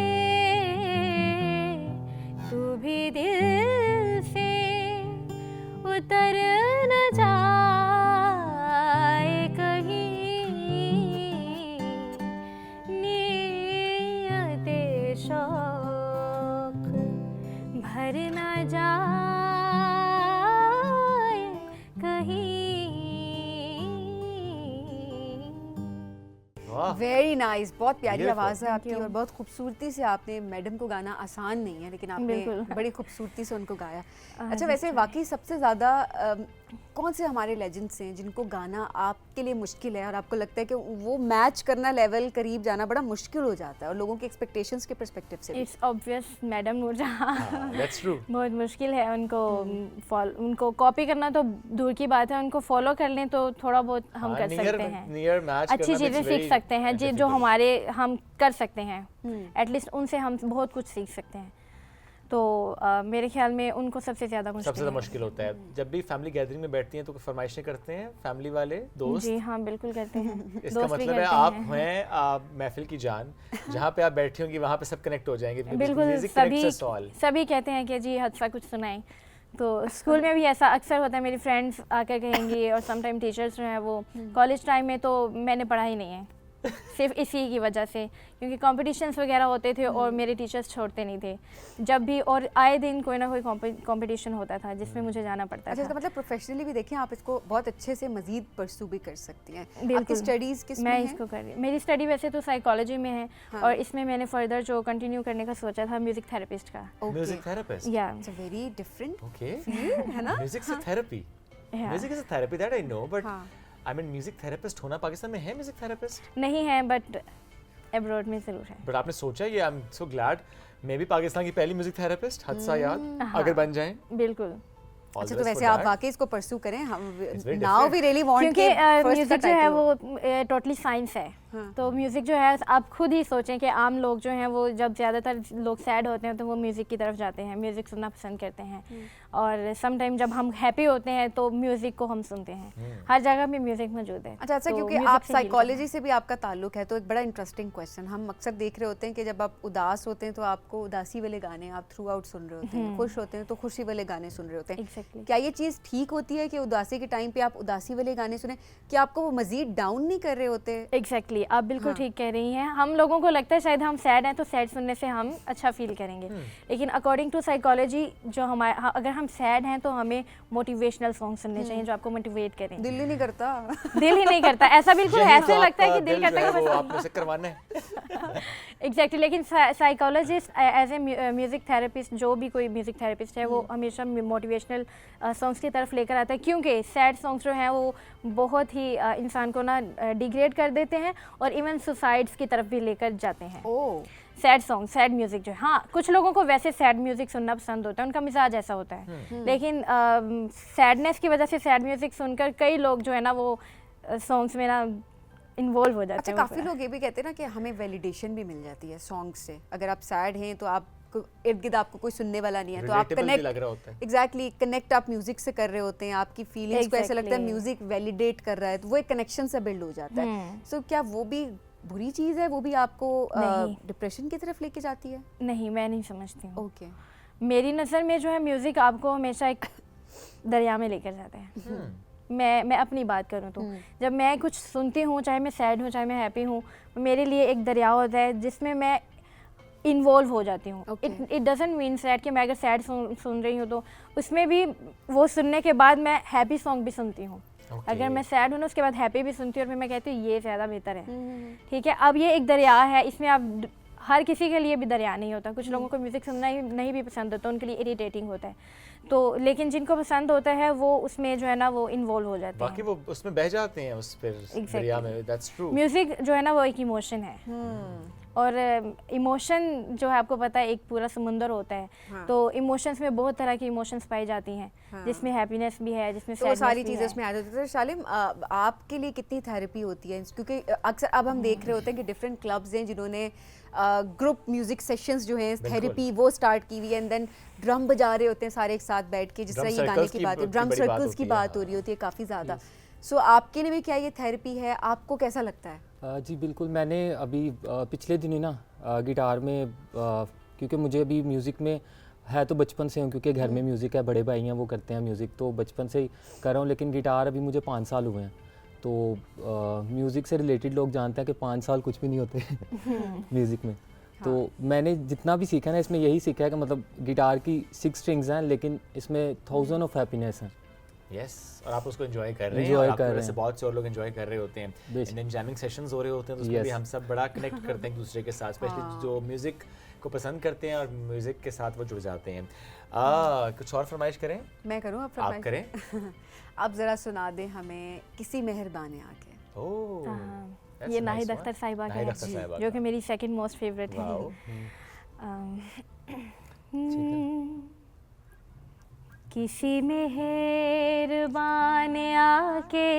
उतर न जाए कहीं, नियते शौक भर न जाए कहीं। वेरी नाइस, बहुत प्यारी Beautiful. आवाज़ है आपकी और बहुत खूबसूरती से आपने, मैडम को गाना आसान नहीं है लेकिन आपने बिल्कुल। बड़ी खूबसूरती से उनको गाया। अच्छा, वैसे वाकई सबसे ज़्यादा कौन से हमारे लेजेंड्स हैं जिनको गाना आपके लिए मुश्किल है और आपको लगता है कि वो मैच करना, लेवल करीब जाना बड़ा मुश्किल हो जाता है और लोगों के एक्सपेक्टेशंस के पर्सपेक्टिव से भी? It's obvious madam Noorjahan. That's true. बहुत मुश्किल है उनको उनको कॉपी करना तो दूर की बात है, उनको फॉलो कर लें तो थोड़ा बहुत हम कर सकते हैं, नियर मैच अच्छी चीज़ें सीख सकते हैं जो हमारे हम कर सकते हैं, एटलीस्ट उनसे हम बहुत कुछ सीख सकते हैं। तो मेरे ख्याल में उनको सबसे ज़्यादा मुश्किल होता है। जब भी फैमिली गैदरिंग में बैठती हैं तो फरमाइशें करते हैं फैमिली वाले दोस्त? जी हाँ, बिल्कुल करते हैं। इसका मतलब है आप हैं महफिल की जान, जहाँ पे आप बैठी होंगी वहाँ पे सब कनेक्ट हो जाएंगे। बिल्कुल, सभी कहते हैं कि जी हदसा कुछ सुनाएं। तो स्कूल में भी ऐसा अक्सर होता है, मेरी फ्रेंड्स आकर कहेंगी और सम टाइम टीचर्स जो हैं वो कॉलेज टाइम में तो मैंने पढ़ा ही नहीं है, सिर्फ इसी की वजह से, क्योंकि कॉम्पिटिशन्स वगैरह होते थे और मेरे टीचर्स छोड़ते नहीं थे जब भी, और आए दिन कोई ना कोई कॉम्पिटिशन होता था जिसमें मुझे जाना पड़ता अच्छा, था। इसका मतलब प्रोफेशनली भी देखें आप इसको बहुत अच्छे से मजीद परसू भी कर सकती हैं। आपकी बिल्कुल। स्टडीज़ किस में मैं हैं? इसको कर रही हूँ, मेरी स्टडी वैसे तो साइकोलॉजी में है और इसमें मैंने फर्दर जो कंटिन्यू करने का सोचा था म्यूजिक थेरेपिस्ट का। Music therapist? या it's a very different okay, है ना? म्यूजिक से therapy, music is a therapy, that I know, but हाँ। आई मीन म्यूजिक थेरेपिस्ट होना पाकिस्तान में है म्यूजिक थेरेपिस्ट? नहीं है, बट अब्रॉड में ज़रूर है। बट आपने सोचा ये, आई एम सो ग्लैड, मैं भी पाकिस्तान की पहली म्यूजिक थेरेपिस्ट हदसा याद अगर बन जाएं। बिल्कुल। अच्छा, तो वैसे आप वाकई इसको परस्यू करें, हम very now we really want, क्योंकि म्यूजिक जो है वो टोटली साइंस है। तो म्यूजिक जो है आप खुद ही सोचें कि आम लोग जो हैं वो जब ज़्यादातर लोग सैड होते हैं तो वो म्यूज़िक की तरफ जाते हैं, म्यूज़िक सुनना पसंद करते हैं, और सम टाइम जब हम हैप्पी होते हैं तो म्यूज़िक को हम सुनते हैं, हर जगह में म्यूज़िक मौजूद है। अच्छा, तो क्योंकि music आप से heal साइकोलॉजी से भी आपका ताल्लुक है तो एक बड़ा इंटरेस्टिंग क्वेश्चन, हम अक्सर देख रहे होते हैं कि जब आप उदास होते हैं तो आपको उदासी वाले गाने आप थ्रू आउट सुन रहे होते हैं, खुश होते हैं तो खुशी वाले गाने सुन रहे होते हैं। Exactly. क्या ये चीज़ ठीक होती है कि उदासी के टाइम पे आप उदासी वाले गाने सुने? क्या आपको वो मजीद डाउन नहीं कर रहे होते? एग्जैक्टली, आप बिल्कुल ठीक कह रही हैं। हम लोगों को लगता है शायद हम सैड हैं तो सैड सुनने से हम अच्छा फील करेंगे, लेकिन अकॉर्डिंग टू साइकोलॉजी जो हमारे, अगर हम सैड हैं तो हमें मोटिवेशनल सॉन्ग सुनने चाहिए जो आपको मोटिवेट करें। दिल ही नहीं करता। दिल ही नहीं करता, ऐसा बिल्कुल ऐसे लगता है कि दिल करता है कि वो बस आपने से करवाना है। एग्जैक्टली, लेकिन psychologist as a music therapist, जो भी कोई म्यूज़िक थेरेपिस्ट है वो हमेशा मोटिवेशनल सॉन्ग्स की तरफ लेकर आता है, क्योंकि सैड सॉन्ग्स जो हैं वो बहुत ही इंसान को ना डिग्रेड कर देते हैं और इवन सुसाइड्स की तरफ भी लेकर जाते हैं। ओह, सैड सॉन्ग, सैड म्यूज़िक जो है, हाँ कुछ लोगों को वैसे सैड म्यूज़िक सुनना पसंद होता है, उनका मिजाज ऐसा होता है, लेकिन सैडनेस की वजह से सैड म्यूज़िक सुनकर कई लोग जो है ना वो सॉन्ग्स में ना इन्वॉल्व हो जाते अच्छा, हैं। काफ़ी लोग ये भी कहते हैं ना कि हमें वैलिडेशन भी मिल जाती है सॉन्ग से। अगर आप सैड हैं तो आप इर्द गिर्द आपको कोई सुनने वाला नहीं है तो आप Relatable भी लग रहा होता है। एग्जैक्टली कनेक्ट आप म्यूजिक से कर रहे होते हैं, आपकी फीलिंग्स को ऐसा लगता है Exactly. म्यूजिक वैलिडेट कर रहा है, तो वो एक कनेक्शन से बिल्ड हो जाता है। सो क्या वो भी बुरी चीज़ है? वो भी आपको डिप्रेशन की तरफ लेके जाती है? नहीं, मैं नहीं समझती हूँ। ओके, मेरी नज़र में जो है म्यूज़िक आपको हमेशा एक दरिया में लेकर जाता है। मैं अपनी बात करूँ तो जब मैं कुछ सुनती हूँ, चाहे मैं सैड हूँ चाहे मैं हैप्पी हूँ, मेरे लिए एक दरिया होता है जिसमें मैं इन्वॉल्व हो जाती हूँ। इट डजंट मीन सैड कि मैं अगर सैड सुन रही हूँ तो उसमें भी वो सुनने के बाद मैं हैप्पी सॉन्ग भी सुनती हूँ। अगर मैं सैड हूँ ना उसके बाद हैप्पी भी सुनती हूँ और फिर मैं कहती हूँ ये ज़्यादा बेहतर है। ठीक है, अब ये एक दरिया है, इसमें आप हर किसी के लिए भी दरिया नहीं होता, कुछ लोगों को म्यूज़िक सुनना ही नहीं भी पसंद होता, उनके लिए इरिटेटिंग होता है, तो लेकिन जिनको पसंद होता है वो उसमें जो है ना वो इन्वॉल्व हो जाते हैं, बाकी वो उसमें बह जाते हैं उस पर दरिया में। That's true. म्यूज़िक जो है ना वो एक इमोशन है और इमोशन जो है आपको पता है एक पूरा समुंदर होता है। हाँ। तो इमोशंस में बहुत तरह की इमोशंस पाई जाती हैं। हाँ। जिसमें हैप्पीनेस भी है, जिसमें तो वो sadness सारी भी चीज़ें है। उसमें आ जाती है। तो शालिम आपके लिए कितनी थेरेपी होती है? क्योंकि अक्सर अब हम देख रहे होते हैं कि डिफरेंट क्लब्स हैं जिन्होंने ग्रुप म्यूजिक सेशंस जो हैं थेरेपी वो स्टार्ट की हुई है, एंड देन ड्रम बजा रहे होते हैं सारे एक साथ बैठ के, जिस तरह ये गाने की बात है, ड्रम सर्कल्स की बात हो रही होती है काफ़ी ज़्यादा। सो आपके लिए भी क्या ये थेरेपी है? आपको कैसा लगता है? जी बिल्कुल, मैंने अभी पिछले दिनों ना गिटार में क्योंकि मुझे अभी म्यूज़िक में है तो बचपन से हूँ, क्योंकि घर में म्यूज़िक है, बड़े भाई हैं वो करते हैं म्यूज़िक, तो बचपन से ही कर रहा हूँ। लेकिन गिटार अभी मुझे 5 साल हुए हैं, तो म्यूज़िक से रिलेटेड लोग जानते हैं कि 5 साल कुछ भी नहीं होते म्यूज़िक में। तो मैंने जितना भी सीखा ना, इसमें यही सीखा है कि मतलब गिटार की 6 स्ट्रिंग्स हैं, लेकिन इसमें 1000 ऑफ हैप्पीनेस हैं। यस, और आप उसको एंजॉय कर रहे हैं, Enjoy और कर आपको रहे वैसे हैं। बहुत से और लोग एंजॉय कर रहे होते हैं। बेशक। इंडियन जैमिंग सेशंस हो रहे होते हैं, तो उसमें भी Yes. हम सब बड़ा कनेक्ट करते हैं एक दूसरे के साथ, स्पेशली जो म्यूज़िक को पसंद करते हैं और म्यूज़िक के साथ वो जुड़ जाते हैं। कुछ और फरमाइश करें? मैं करूँ आप फरमाइश? करें। आप ज़रा सुना दें हमें किसी मेहरबान आके। ओह, हाँ, that's ये a nice Nahid one. Akhtar साहिबा का नाहिद है, अख्तर साहिबा जो का। कि मेरी सेकंड मोस्ट फेवरेट है। वाओ। किसी मेहरबान आके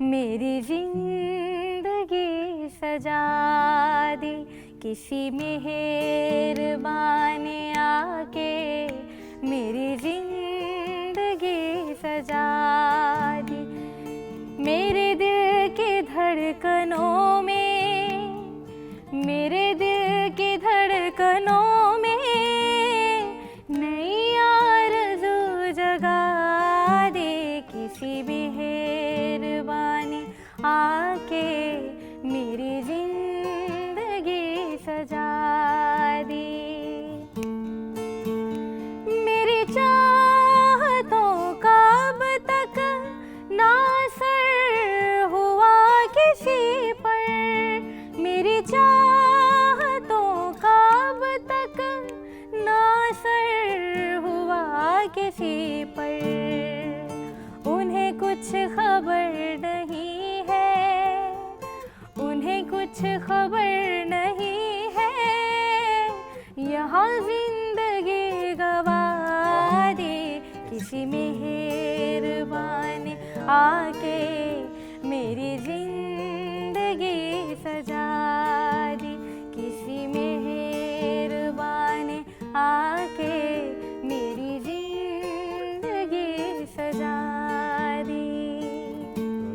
मेरी जिंदगी सजा दी, किसी मेहरबान आके मेरी जिंदगी सजा दी। मेरे दिल की धड़कनों में, मेरे दिल की धड़कनों में नई आरज़ू जगा दे, किसी मेहरबानी आके मेरी जिंदगी सजा दी। मेरी चाहतों का अब तक ना असर हुआ किसी पर, मेरी चाहतों का अब तक ना असर हुआ किसी पर। उन्हें कुछ खबर नहीं है, उन्हें कुछ खबर नहीं है, यहाँ जिंदगी गवा दे, किसी मेहरबान आके मेरी जिंदगी सजा दी, किसी मेहरबान आके मेरी जिंदगी सजा दी।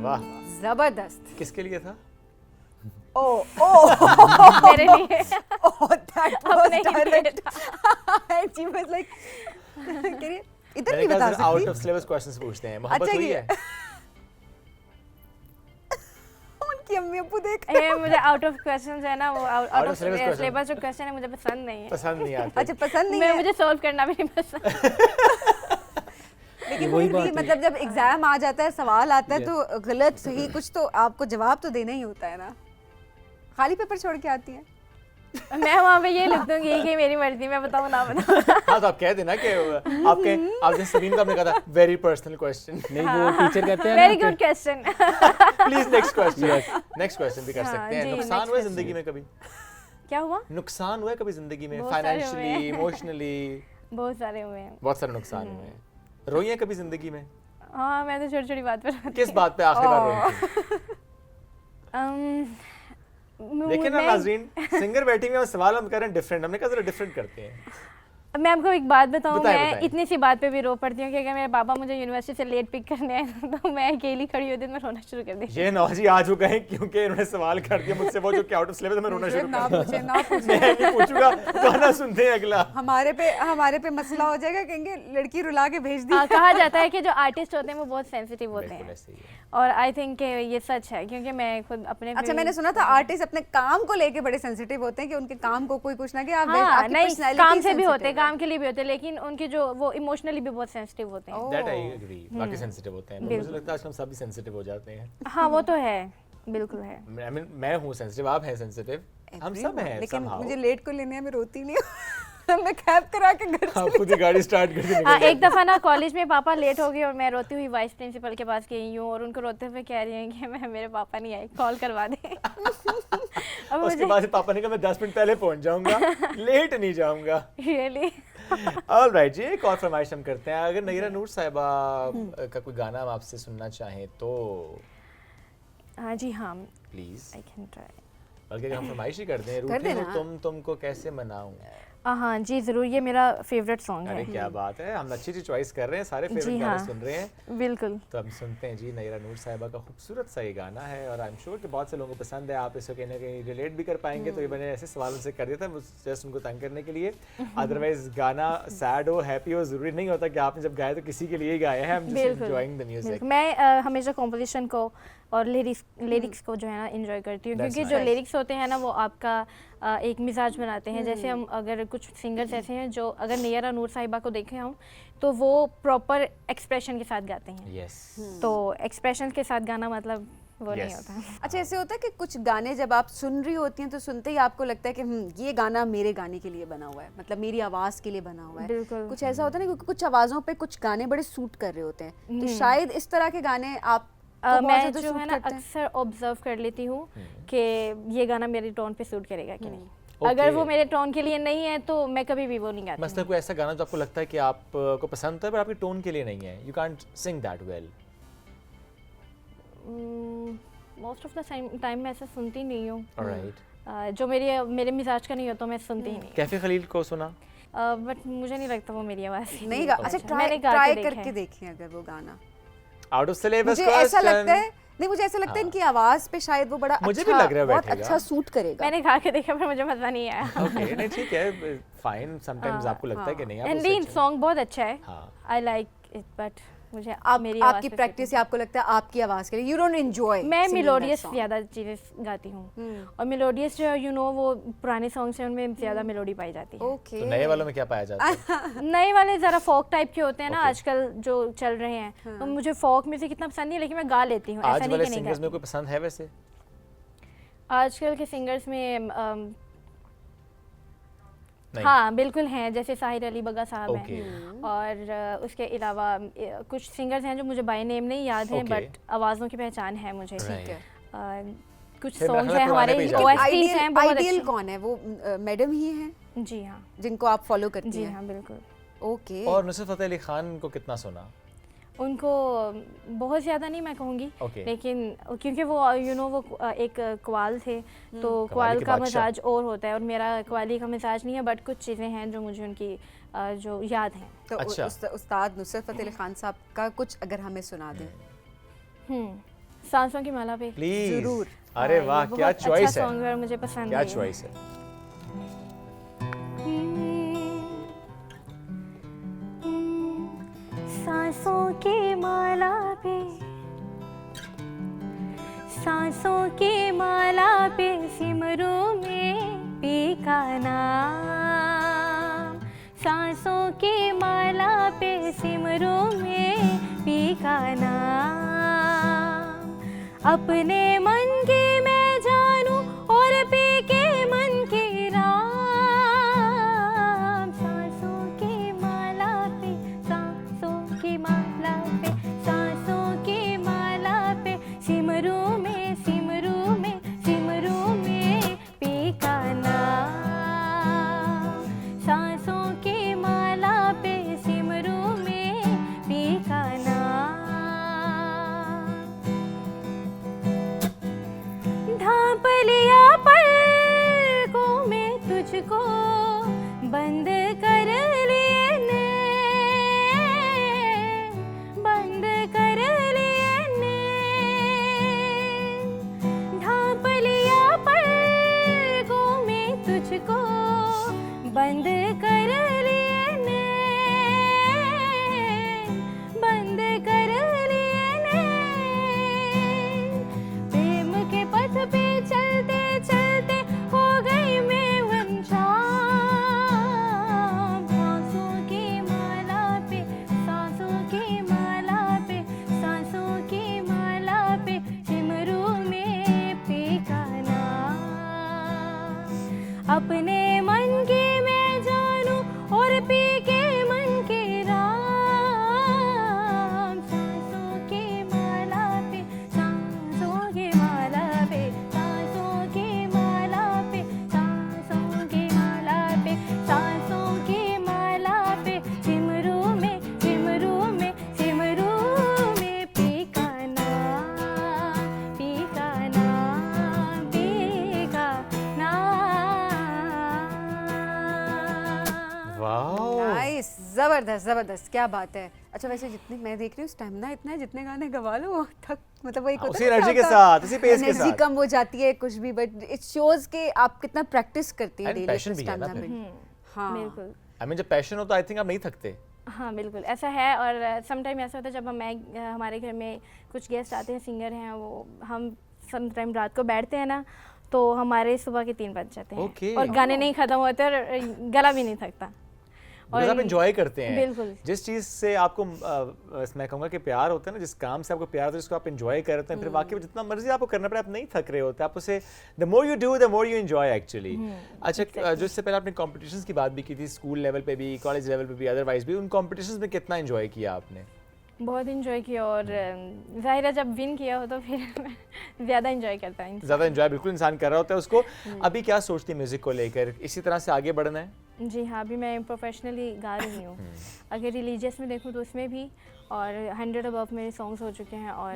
वाह, जबरदस्त। किसके लिए था? मेरे लिए that was direct. And she was like, करिए, इधर नहीं बता सकती। आउट ऑफ सिलेबस क्वेश्चंस पूछते हैं। मोहब्बत अच्छा हुई ये- है? उनकी अम्मी अब्बू देख। ये मुझे आउट ऑफ क्वेश्चंस है ना, वो out Out of of syllabus question. Syllabus जो क्वेश्चन है मुझे पसंद नहीं है। पसंद नहीं आते। अच्छा पसंद नहीं मैं है, मुझे सॉल्व करना भी नहीं पसंद। लेकिन वही फिर बात भी है। मतलब जब एग्जाम आ जाता है, सवाल आता है, तो गलत सही कुछ तो आपको जवाब तो देना ही होता है ना। खाली पेपर छोड़ के आती है? मैं वहाँ पे ये लिख दूंगी कि मेरी मर्जी, मैं बताऊँ ना बताऊँ। हाँ, तो आप कह देना कि आपके आप जैसे सलीम का आपने कहा था वेरी पर्सनल क्वेश्चन। नहीं, वो टीचर कहते हैं वेरी ना good question. Please next question. Next question भी कर हाँ, सकते हैं। जी, नुकसान next हुआ है question. जिंदगी में कभी? क्या हुआ? नुकसान हुआ है कभी जिंदगी में? बहुत सारे हुए फाइनेंशियली, हैं। इमोशनली? बहुत सारे हुए हैं। बहुत सारे नुकसान हुए हैं। रोई हैं कभी जिंदगी में? हाँ, मैं तो छोटी छोटी बात पर रोती किस बात पे आखिरी बार रोई थी? हूँ। लेकिन ना नाज़रीन, सिंगर बैठी हुई है और सवाल हम कर रहे हैं डिफरेंट, हमने कहा जरा डिफरेंट करते हैं। मैं आपको एक बात बताऊँ, बताएं, मैं बताएं। इतनी सी बात पे भी रो पड़ती हूँ कि अगर मेरे पापा मुझे यूनिवर्सिटी से लेट पिक करने आए तो मैं अकेली खड़ी होती तो मैं रोना शुरू कर देती। ये नौजी आ चुका है क्योंकि इन्होंने सवाल कर दिया मुझसे वो जो कि आउट ऑफ सिलेबस में रोना शुरू ना कर पूछे ना पूछे। मैं नहीं पूछूंगा, गाना सुनते हैं अगला। हमारे पे मसला हो जाएगा, कहेंगे लड़की रुला के भेज दी। हाँ, कहा जाता है कि जो आर्टिस्ट होते हैं वो बहुत सेंसिटिव होते बिल्कुल हैं, ऐसे ही है। और आई थिंक ये सच है, क्योंकि मैं खुद अपने अच्छा, मैंने सुना था आर्टिस्ट अपने काम को लेके बड़े सेंसिटिव होते हैं कि उनके काम को कोई कुछ ना कि आप हाँ, आपकी नहीं, personality काम से भी sensitive होते हैं, है। काम के लिए भी होते हैं, लेकिन उनके जो वो इमोशनली भी बहुत सेंसिटिव होते हैं। दैट आई एग्री, बाकी सेंसिटिव होते हैं। मुझे लगता है आजकल हम सभी सेंसिटिव हो जाते हैं। हाँ, वो तो है, बिल्कुल है। I mean, मैं हूँ सेंसिटिव, आप हैं सेंसिटिव, हम सब हैं लेकिन somehow। मुझे लेट को लेने में रोती नहीं हूँ। मैं कैब करा के घर आप खुद ही गाड़ी स्टार्ट करके हाँ, निकल एक दफ़ा ना कॉलेज में पापा लेट हो गए और मैं रोती हुई वाइस प्रिंसिपल के पास गई हूँ और उनको रोते हुए कह रही हैं कि मेरे पापा नहीं आए, कॉल करवा दें। अब उसके बाद पापा ने कहा मैं 10 मिनट पहले पहुंच जाऊंगा, लेट नहीं जाऊंगा। रियली ऑलराइट जी, एक और फरमाइश हम करते हैं। अगर नयरा नूर साहिबा का कोई गाना हम आपसे सुनना चाहें तो हाँ जी हाँ, प्लीज। I can try. बल्कि हम फरमाइश ही करते हैं, कर रूठे हो देना। तुमको कैसे मनाऊं। हाँ जी ज़रूर, ये मेरा फेवरेट सॉन्ग अरे है। क्या बात है, हम अच्छी चॉइस कर रहे हैं, सारे जी फेवरेट गाने हाँ। सुन रहे हैं। बिल्कुल। तो हम सुनते हैं जी, नयरा नूर साहिबा का खूबसूरत सा ये गाना है और आई एम श्योर कि बहुत से लोगों को पसंद है। आप इसको कहीं ना कहीं रिलेट भी कर पाएंगे। तो ये मैंने ऐसे सवालों से कर दिया था जस्ट उनको तंग करने के लिए। अदरवाइज गाना सैड हो हैप्पी हो, ज़रूरी नहीं होता कि आपने जब गाया तो किसी के लिए ही गाया है। हम जस्ट एंजॉयिंग द म्यूजिक। मैं हमेशा कॉम्पोजिशन को और लिरिक्स को जो है ना एंजॉय करती हूँ, That's क्योंकि जो nice. लिरिक्स होते हैं ना वो आपका एक मिजाज बनाते हैं। जैसे हम अगर कुछ सिंगर्स ऐसे हैं जो अगर नयरा नूर साहिबा को देखें हम, तो वो प्रॉपर एक्सप्रेशन के साथ गाते हैं। यस। तो एक्सप्रेशन के साथ गाना मतलब वो नहीं Yes. होता। अच्छा, ऐसे होता है कि कुछ गाने जब आप सुन रही होती हैं तो सुनते ही आपको लगता है कि ये गाना मेरे गाने के लिए बना हुआ है, मतलब मेरी आवाज़ के लिए बना हुआ है। बिल्कुल। कुछ ऐसा होता है ना, क्योंकि कुछ आवाज़ों पे कुछ गाने बड़े सूट कर रहे होते हैं, तो शायद इस तरह के गाने आप मैं जो है ना अक्सर ऑब्जर्व कर लेती हूँ कि ये गाना मेरी टोन पे सूट करेगा कि नहीं। अगर वो मेरे टोन के लिए नहीं है तो मैं कभी भी वो नहीं गाती। मतलब कोई ऐसा गाना जो आपको लगता है कि आपको पसंद है पर आपकी टोन के लिए नहीं है, you can't Singh that well. Most of the time मैं ऐसा सुनती नहीं हूँ। ऑलराइट। जो मेरे मिजाज का नहीं होता मैं सुनती ही नहीं। कैफे खलील को सुना? बट मुझे नहीं लगता वो मेरी आवाज़ है। नहीं गा। अच्छा, मैंने गा के ट्राई देखा करके है। देखिए अगर वो गाना। आउट ऑफ सिलेबस मुझे ऐसा लगता है, नहीं मुझे ऐसा लगता है इनकी आवाज़ पे शायद वो बड़ा मुझे अच्छा, भी लग रहा है बहुत बैठेगा। अच्छा सूट करेगा। मैंने गा के देखा पर मुझे मजा नहीं आया। ओके, नहीं ठीक है, फाइन। समटाइम्स आपको लगता है कि नहीं आप एंड उससे सॉन्ग बहुत अच्छा है। हाँ। आई लाइक इट, बट मुझे मेरी आपकी आवाज़ पे प्रैक्टिस से आपको लगता है आपकी आवाज़ के लिए यू डोंट एंजॉय। मैं मेलोडियस ज़्यादा चीज़ें गाती हूँ और मेलोडियस जो यू नो वो पुराने सॉन्ग्स हैं उनमें ज़्यादा मेलोडी पाई जाती है। ओके। तो नए वालों में क्या पाया जाता है? नए वाले ज़रा फोक टाइप के होते हैं ना आजकल जो चल रहे हैं, तो मुझे फोक म्यूजिक इतना पसंद नहीं, लेकिन मैं गा लेती हूँ। आज ऐसा वाले नहीं कि नहीं सिंगर्स में गाती। कोई पसंद है वैसे? आजकल के सिंगर्स में नहीं। हाँ बिल्कुल हैं, जैसे साहिर अली बग्गा साहब Okay. हैं और उसके अलावा कुछ सिंगर्स हैं जो मुझे बाय नेम नहीं याद हैं, Okay. बट आवाज़ों की पहचान है मुझे। Right. कुछ फिर सॉन्ग्स मेरे हैं ख्याल हमारे पुराने पे ही OSTs हैं बहुत आइडियल अच्छे। कौन है वो? मैडम ही हैं जी हाँ, जिनको आप फॉलो करती जी हैं? हाँ बिल्कुल। ओके। और नुसरत फतेह अली खान को कितना सुना? उनको बहुत ज़्यादा नहीं मैं कहूँगी, Okay. लेकिन क्योंकि वो यू नो वो एक कवाल थे, तो कव्वाली कवाल के का बादशाह। मिजाज और होता है और मेरा कवाली का मिजाज नहीं है, बट कुछ चीज़ें हैं जो मुझे उनकी जो याद हैं। तो अच्छा। उस्ताद नुसरत फतेह अली खान साहब का कुछ अगर हमें सुना दें। सांसों की माला पे। प्लीज। जरूर। अरे हाँ, वाह, ये क्या बहुत चॉइस अच्छा है, सॉन्ग है और मुझे पसंद क्या है ये। चॉइस है। सांसों की माला पे, सांसों की माला पे सिमरू में पी का नाम, सांसों की माला पे सिमरू में पी का नाम, अपने मन की मैं जानूं और पी के मन की राम, सांसों की माला पे, सांसों की माला पे, सांसों की माला पे सिमरू में, सिमरू में, सिमरू में पी का नाम, सांसों की माला पे सिमरू में पी का नाम। वाओ नाइस, जबरदस्त जबरदस्त, क्या बात है। अच्छा वैसे जितनी मैं देख रही हूँ स्टैमिना इतना है, जितने गाने गवा लो वो थक, मतलब वो एक होता उसी है ना एनर्जी कि के आपका साथ, उसी पेस के एनर्जी साथ। कम हो जाती है कुछ भी, बट इट शोज कि आप कितना प्रैक्टिस करती हैं And डेली passion भी है ना फिर। हाँ बिल्कुल। आई मीन जब पैशन हो तो आई थिंक आप नहीं थकते। हाँ बिल्कुल ऐसा है। और समटाइम ऐसा होता है जब हमारे घर में कुछ गेस्ट आते हैं, सिंगर हैं वो, हम समटाइम रात को बैठते हैं ना तो हमारे सुबह के 3 बज जाते हैं Okay. और गाने नहीं खत्म होते और गला भी नहीं थकता। और आप एंजॉय करते हैं बिल्कुल। जिस चीज़ से आपको मैं कहूँगा कि प्यार होता है ना, जिस काम से आपको प्यार होता है, जिसको आप एंजॉय करते हैं, फिर वाकई में जितना मर्जी आपको करना पड़े आप नहीं थक रहे होते, आप उसे the more you do the more you enjoy actually. अच्छा जो इससे पहले आपने कॉम्पिटिशन्स की बात भी की थी, स्कूल लेवल पे भी, कॉलेज लेवल पे भी, अदरवाइज भी, उन कॉम्पिटिशन्स में कितना एंजॉय किया आपने? बहुत इन्जॉय किया और ज़ाहिर है जब विन किया हो तो फिर ज़्यादा इन्जॉय करता है। ज़्यादा एंजॉय बिल्कुल इंसान कर रहा होता है उसको। अभी क्या सोचती है म्यूज़िक को लेकर, इसी तरह से आगे बढ़ना है? जी हाँ, अभी मैं प्रोफेशनली गा रही हूँ। अगर रिलीजियस में देखूँ तो उसमें भी, और 100 अबव मेरे सॉन्ग्स हो चुके हैं, और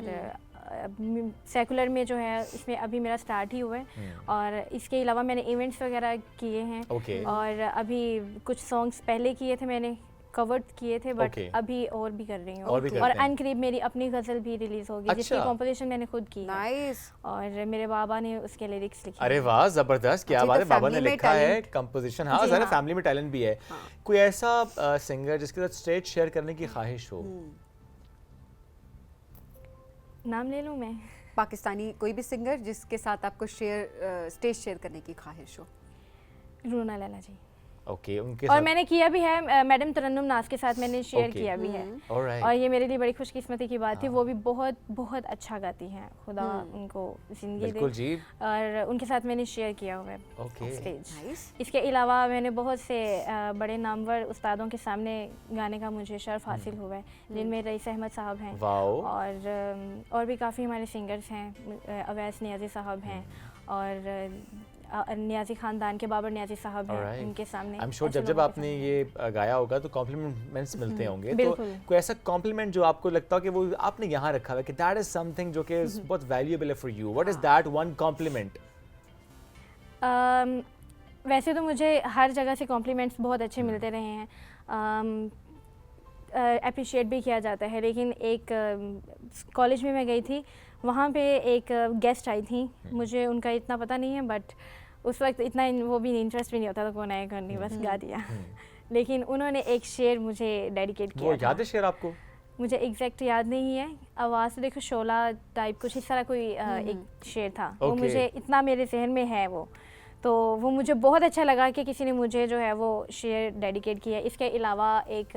सेकुलर में जो है इसमें अभी मेरा स्टार्ट ही हुआ है। और इसके अलावा मैंने इवेंट्स वगैरह किए हैं। Okay. और अभी कुछ सॉन्ग्स पहले किए थे मैंने, कवर किए थे, बट Okay. अभी और भी कर रही हूँ। और भी करते और हैं। अनकरीब मेरी अपनी गज़ल भी रिलीज होगी, जिसकी अच्छा। कॉम्पोजिशन मैंने खुद की है। नाइस। और मेरे बाबा ने उसके लिरिक्स लिखे अरे हैं। वाह जबरदस्त, क्या अच्छा, बात तो है, बाबा ने family में लिखा है, talent। कंपोजिशन। हाँ जी ज़रा हाँ। फैमिली में टैलेंट भी है। कोई ऐसा सिंगर जिसके साथ स्टेज शेयर करने की ख्वाहिश हो? नाम ले लूँ मैं? पाकिस्तानी कोई भी सिंगर जिसके साथ आपको स्टेज शेयर करने की ख्वाहिश हो? रूना लैला जी। ओके, उनके और साथ मैंने किया भी है, मैडम तरन्नुम नाज के साथ मैंने शेयर Okay. किया भी है। Alright. और ये मेरे लिए बड़ी खुशकिस्मती की बात थी। वो भी बहुत बहुत अच्छा गाती हैं, खुदा उनको जिंदगी दे। बिल्कुल जी। और उनके साथ मैंने शेयर किया हुआ है Okay. स्टेज। नाइस। इसके अलावा मैंने बहुत से बड़े नामवर उस्तादों के सामने गाने का मुझे शर्फ हासिल हुआ है, जिनमें रईस अहमद साहब हैं, वाओ। और भी काफ़ी हमारे सिंगर्स हैं, अवैस नियाज़ी साहब हैं, और नियाज़ी ख़ानदान के बाबर नियाज़ी साहब हैं, Alright. उनके सामने। I'm sure ऐसे जब लोगों के आपने ये गाया होगा तो कॉम्प्लीमेंट्स मिलते होंगे, तो बिल्कुल। कोई ऐसा कॉम्प्लीमेंट जो आपको लगता हो कि वो आपने यहाँ रखा हुआ है कि दैट इज समथिंग जो कि बहुत वैल्यूएबल है for you, what is that one compliment? वैसे तो मुझे हर जगह से कॉम्प्लीमेंट्स बहुत अच्छे मिलते रहे हैं, अप्रिशिएट भी किया जाता है, लेकिन एक कॉलेज में मैं गई थी, वहाँ पे एक गेस्ट आई थी, मुझे उनका इतना पता नहीं है, बट उस वक्त इतना वो भी इंटरेस्ट भी नहीं होता था कौन आए करनी, बस गा दिया। लेकिन उन्होंने एक शेर मुझे डेडिकेट वो किया था। याद है शेर आपको? मुझे एग्जैक्ट याद नहीं है, आवाज़ तो देखो शोला टाइप कुछ इस तरह कोई एक शेर था। वो Okay. मुझे इतना मेरे जहन में है वो, तो वो मुझे बहुत अच्छा लगा कि किसी ने मुझे जो है वो शेर डेडिकेट किया। इसके अलावा एक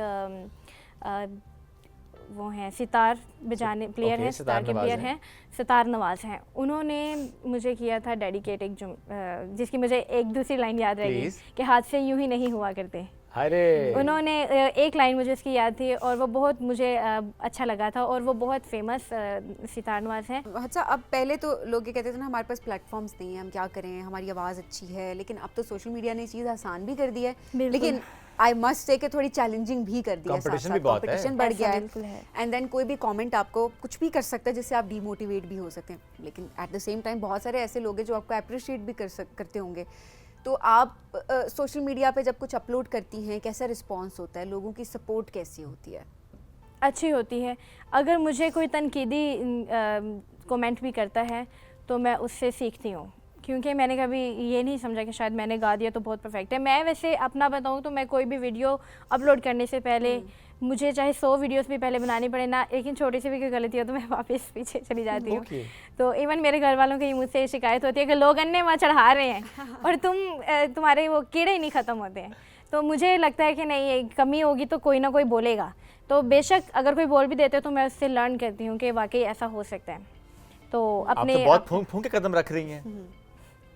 वो हैं सितार बजाने प्लेयर Okay, हैं, सितार सितार के नवाज़ प्लेयर हैं। हैं, सितार नवाज़ हैं। उन्होंने मुझे किया था डेडिकेट एक जिसकी मुझे एक दूसरी लाइन याद रहेगी Please. कि हादसे यूं ही नहीं हुआ करते। अरे उन्होंने एक लाइन मुझे उसकी याद थी और वो बहुत मुझे अच्छा लगा था, और वो बहुत फेमस सितार नवाज़ हैं। अच्छा, अब पहले तो लोग ये कहते थे ना हमारे पास प्लेटफॉर्म्स नहीं है, हम क्या करें, हमारी आवाज़ अच्छी है, लेकिन अब तो सोशल मीडिया ने चीज़ आसान भी कर दी है, बिल्कुल। लेकिन आई मस्ट से कि थोड़ी चैलेंजिंग भी कर दिया है, Competition भी बहुत है। कंपटीशन बढ़ ऐसा गया बिल्कुल है। एंड देन कोई भी कमेंट आपको कुछ भी कर सकता है जिससे आप डीमोटिवेट भी हो सकते हैं, लेकिन एट द सेम टाइम बहुत सारे ऐसे लोग हैं जो आपको अप्रिशिएट भी करते होंगे। तो आप सोशल मीडिया पे जब कुछ अपलोड करती हैं, कैसा रिस्पॉन्स होता है, लोगों की सपोर्ट कैसी होती है? अच्छी होती है। अगर मुझे कोई तनकीदी कमेंट भी करता है तो मैं उससे सीखती हूँ, क्योंकि मैंने कभी ये नहीं समझा कि शायद मैंने गा दिया तो बहुत परफेक्ट है। मैं वैसे अपना बताऊँ तो मैं कोई भी वीडियो अपलोड करने से पहले मुझे चाहे 100 वीडियोस भी पहले बनानी पड़े ना, लेकिन छोटी सी भी कोई गलती हो तो मैं वापस पीछे चली जाती हूँ। Okay. तो इवन मेरे घर वालों की मुझसे शिकायत होती है कि लोग अन्य वहाँ चढ़ा रहे हैं और तुम्हारे वो कीड़े ही नहीं ख़त्म होते हैं। तो मुझे लगता है कि नहीं, ये कमी होगी तो कोई ना कोई बोलेगा, तो बेशक अगर कोई बोल भी देते हो तो मैं उससे लर्न करती हूँ कि वाकई ऐसा हो सकता है। तो आप अपने तो बहुत फूंक फूंक के कदम रख रही हैं।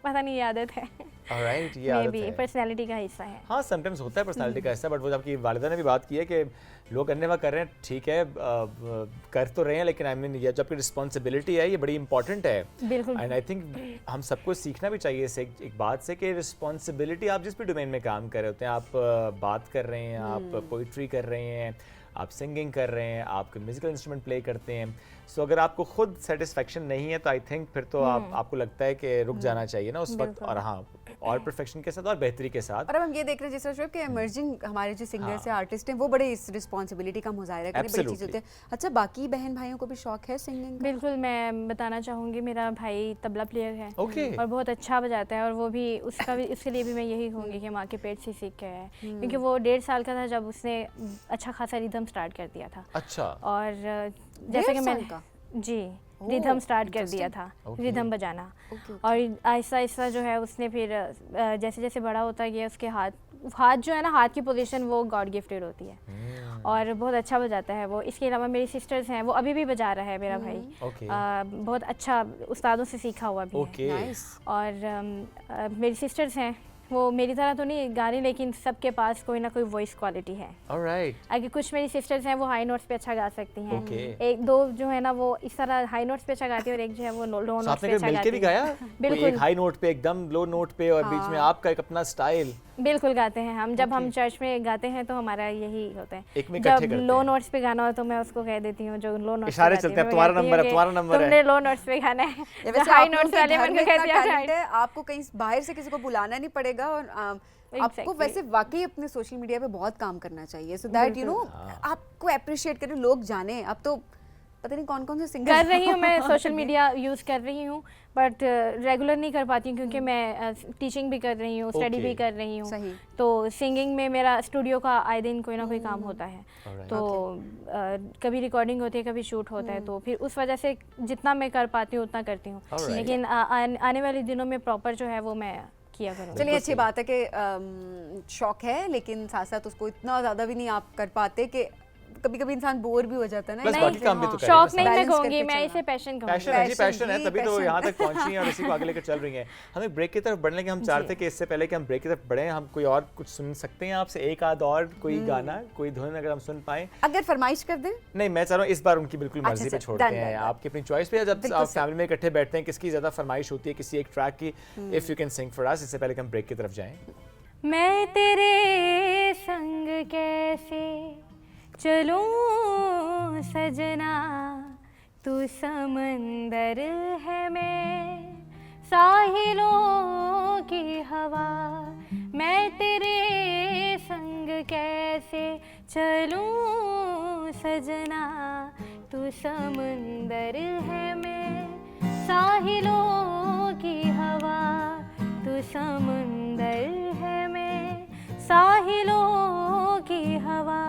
पता नहीं, ये आदत है, ऑलराइट, ये मे आदत बी है। पर्सनैलिटी का हिस्सा है। हाँ समटाइम्स होता है पर्सनालिटी का हिस्सा, बट वो आपकी वालिदा ने भी बात की है कि लोग करने वाला कर रहे हैं, ठीक है, कर तो रहे हैं, लेकिन आई मीन ये जो आपकी रिस्पॉन्सिबिलिटी है ये बड़ी इंपॉर्टेंट है। बिल्कुल। एंड आई थिंक हम सबको सीखना भी चाहिए इससे एक बात से कि रिस्पॉन्सिबिलिटी, आप जिस भी डोमेन में काम कर रहे होते हैं, आप बात कर रहे हैं, आप पोइट्री कर रहे हैं, आप सिंगिंग कर रहे हैं, आप म्यूजिकल इंस्ट्रूमेंट प्ले करते हैं, सो अगर आपको खुद सेटिस्फेक्शन नहीं है तो आई थिंक फिर तो आपको लगता है कि रुक जाना चाहिए ना उस वक्त। और हाँ, और परफेक्शन के साथ और बेहतरी के साथ। और अब हम ये देख रहे हैं जिस तरह कि इमर्जिंग हमारे जो सिंगर्स हैं, आर्टिस्ट हैं, वो बड़े इस रिस्पॉन्सिबिलिटी का मुजाहिरा करें, बड़ी चीज़ होती है। अच्छा, बाकी बहन भाइयों को भी शौक है सिंगिंग का? बिल्कुल, मैं बताना चाहूँगी, मेरा भाई तबला प्लेयर है और बहुत अच्छा बजाता है, और वो भी उसका भी, उसके लिए भी मैं यही कहूँगी कि माँ के पेट से सीख के है, क्योंकि वो 1.5 साल का था जब उसने अच्छा खासा रिदम स्टार्ट कर दिया था। अच्छा। और जैसे कि मैंने जी रिदम स्टार्ट कर दिया था, रिदम बजाना। और आहिस्ता आहिस्ता जो है उसने फिर जैसे जैसे बड़ा होता गया, उसके हाथ जो है ना, हाथ की पोजीशन वो गॉड गिफ्टेड होती है और बहुत अच्छा बजाता है वो। इसके अलावा मेरी सिस्टर्स हैं, वो अभी भी बजा रहा है मेरा भाई, बहुत अच्छा उस्तादों से सीखा हुआ भी है। और मेरी सिस्टर्स हैं, वो मेरी तरह तो नहीं गा रही, लेकिन सबके पास कोई ना कोई वॉइस क्वालिटी है। आगे कुछ मेरी सिस्टर्स हैं वो हाई नोट्स पे अच्छा गा सकती हैं, एक दो जो है ना वो इस तरह हाई नोट्स पे अच्छा गाती है, और एक जो है वो लो नोट्स पे अच्छा गाती है। गाया? बिल्कुल, एक हाई नोट पे, एकदम लो नोट पे, और बीच में आपका एक अपना स्टाइल। बिल्कुल गाते हैं हम, जब हम चर्च में गाते हैं तो हमारा यही होता है, जब लो नोट्स पे गाना हो तो मैं उसको कह देती हूँ, जो लो नोट्स इशारे चलते हैं, तुम्हारा नंबर है, तुम्हारा नंबर है, तुमने लो नोट्स पे गाना है, हाई नोट्स वाले मन को कहते हैं। आपको कहीं बाहर से किसी को बुलाना नहीं पड़ेगा, और आपको वैसे वाकई अपने सोशल मीडिया पे बहुत काम करना चाहिए, सो दैट यू नो आपको अप्रिशिएट करें, लोग जाने। अब तो पता नहीं कौन कौन से सिंगर कर रही हूँ मैं, सोशल मीडिया यूज़ कर रही हूँ, बट रेगुलर नहीं कर पाती हूँ, क्योंकि मैं टीचिंग भी कर रही हूँ, स्टडी भी कर रही हूँ, तो सिंगिंग में मेरा स्टूडियो का आए दिन कोई ना कोई काम होता है, तो कभी रिकॉर्डिंग होती है, कभी शूट होता है, तो फिर उस वजह से जितना मैं कर पाती हूँ उतना करती हूँ, लेकिन आने वाले दिनों में प्रॉपर जो है वो मैं किया करूँगी। चलिए, अच्छी बात है कि शौक है, लेकिन साथ साथ उसको इतना ज़्यादा भी नहीं आप कर पाते कि कभी कभी इंसान बोर भी हो जाता है ना। नहीं, काम भी तो शौक नहीं मैं कहूँगी, मैं इसे पैशन कहूँगी। पैशन है, तभी तो यहाँ तक पहुँची हैं और इसी को आगे लेकर चल रही हैं। हमें ब्रेक की तरफ बढ़ने के हम चाहते हैं कि इससे पहले कि हम ब्रेक की तरफ बढ़ें, हम कोई और कुछ सुन सकते हैं आपसे, एक आध और कोई गाना, कोई धुन अगर हम सुन पाएं। अगर फरमाइश कर दें? नहीं, मैं चाह रहा हूँ इस बार उनकी बिल्कुल मर्जी पे छोड़ते हैं, आपकी अपनी चॉइस पे। जब आप फैमिली में इकट्ठे बैठते हैं, किसकी ज्यादा फरमाइश होती है किसी एक ट्रैक की? If you can sing for us, इससे पहले कि हम ब्रेक की तरफ जाएं। मैं तेरे संग कैसे चलूं सजना, तू समंदर है मैं साहिलों की हवा, मैं तेरे संग कैसे चलूं सजना, तू समंदर है मैं साहिलों की हवा, तू समंदर है मैं साहिलों की हवा।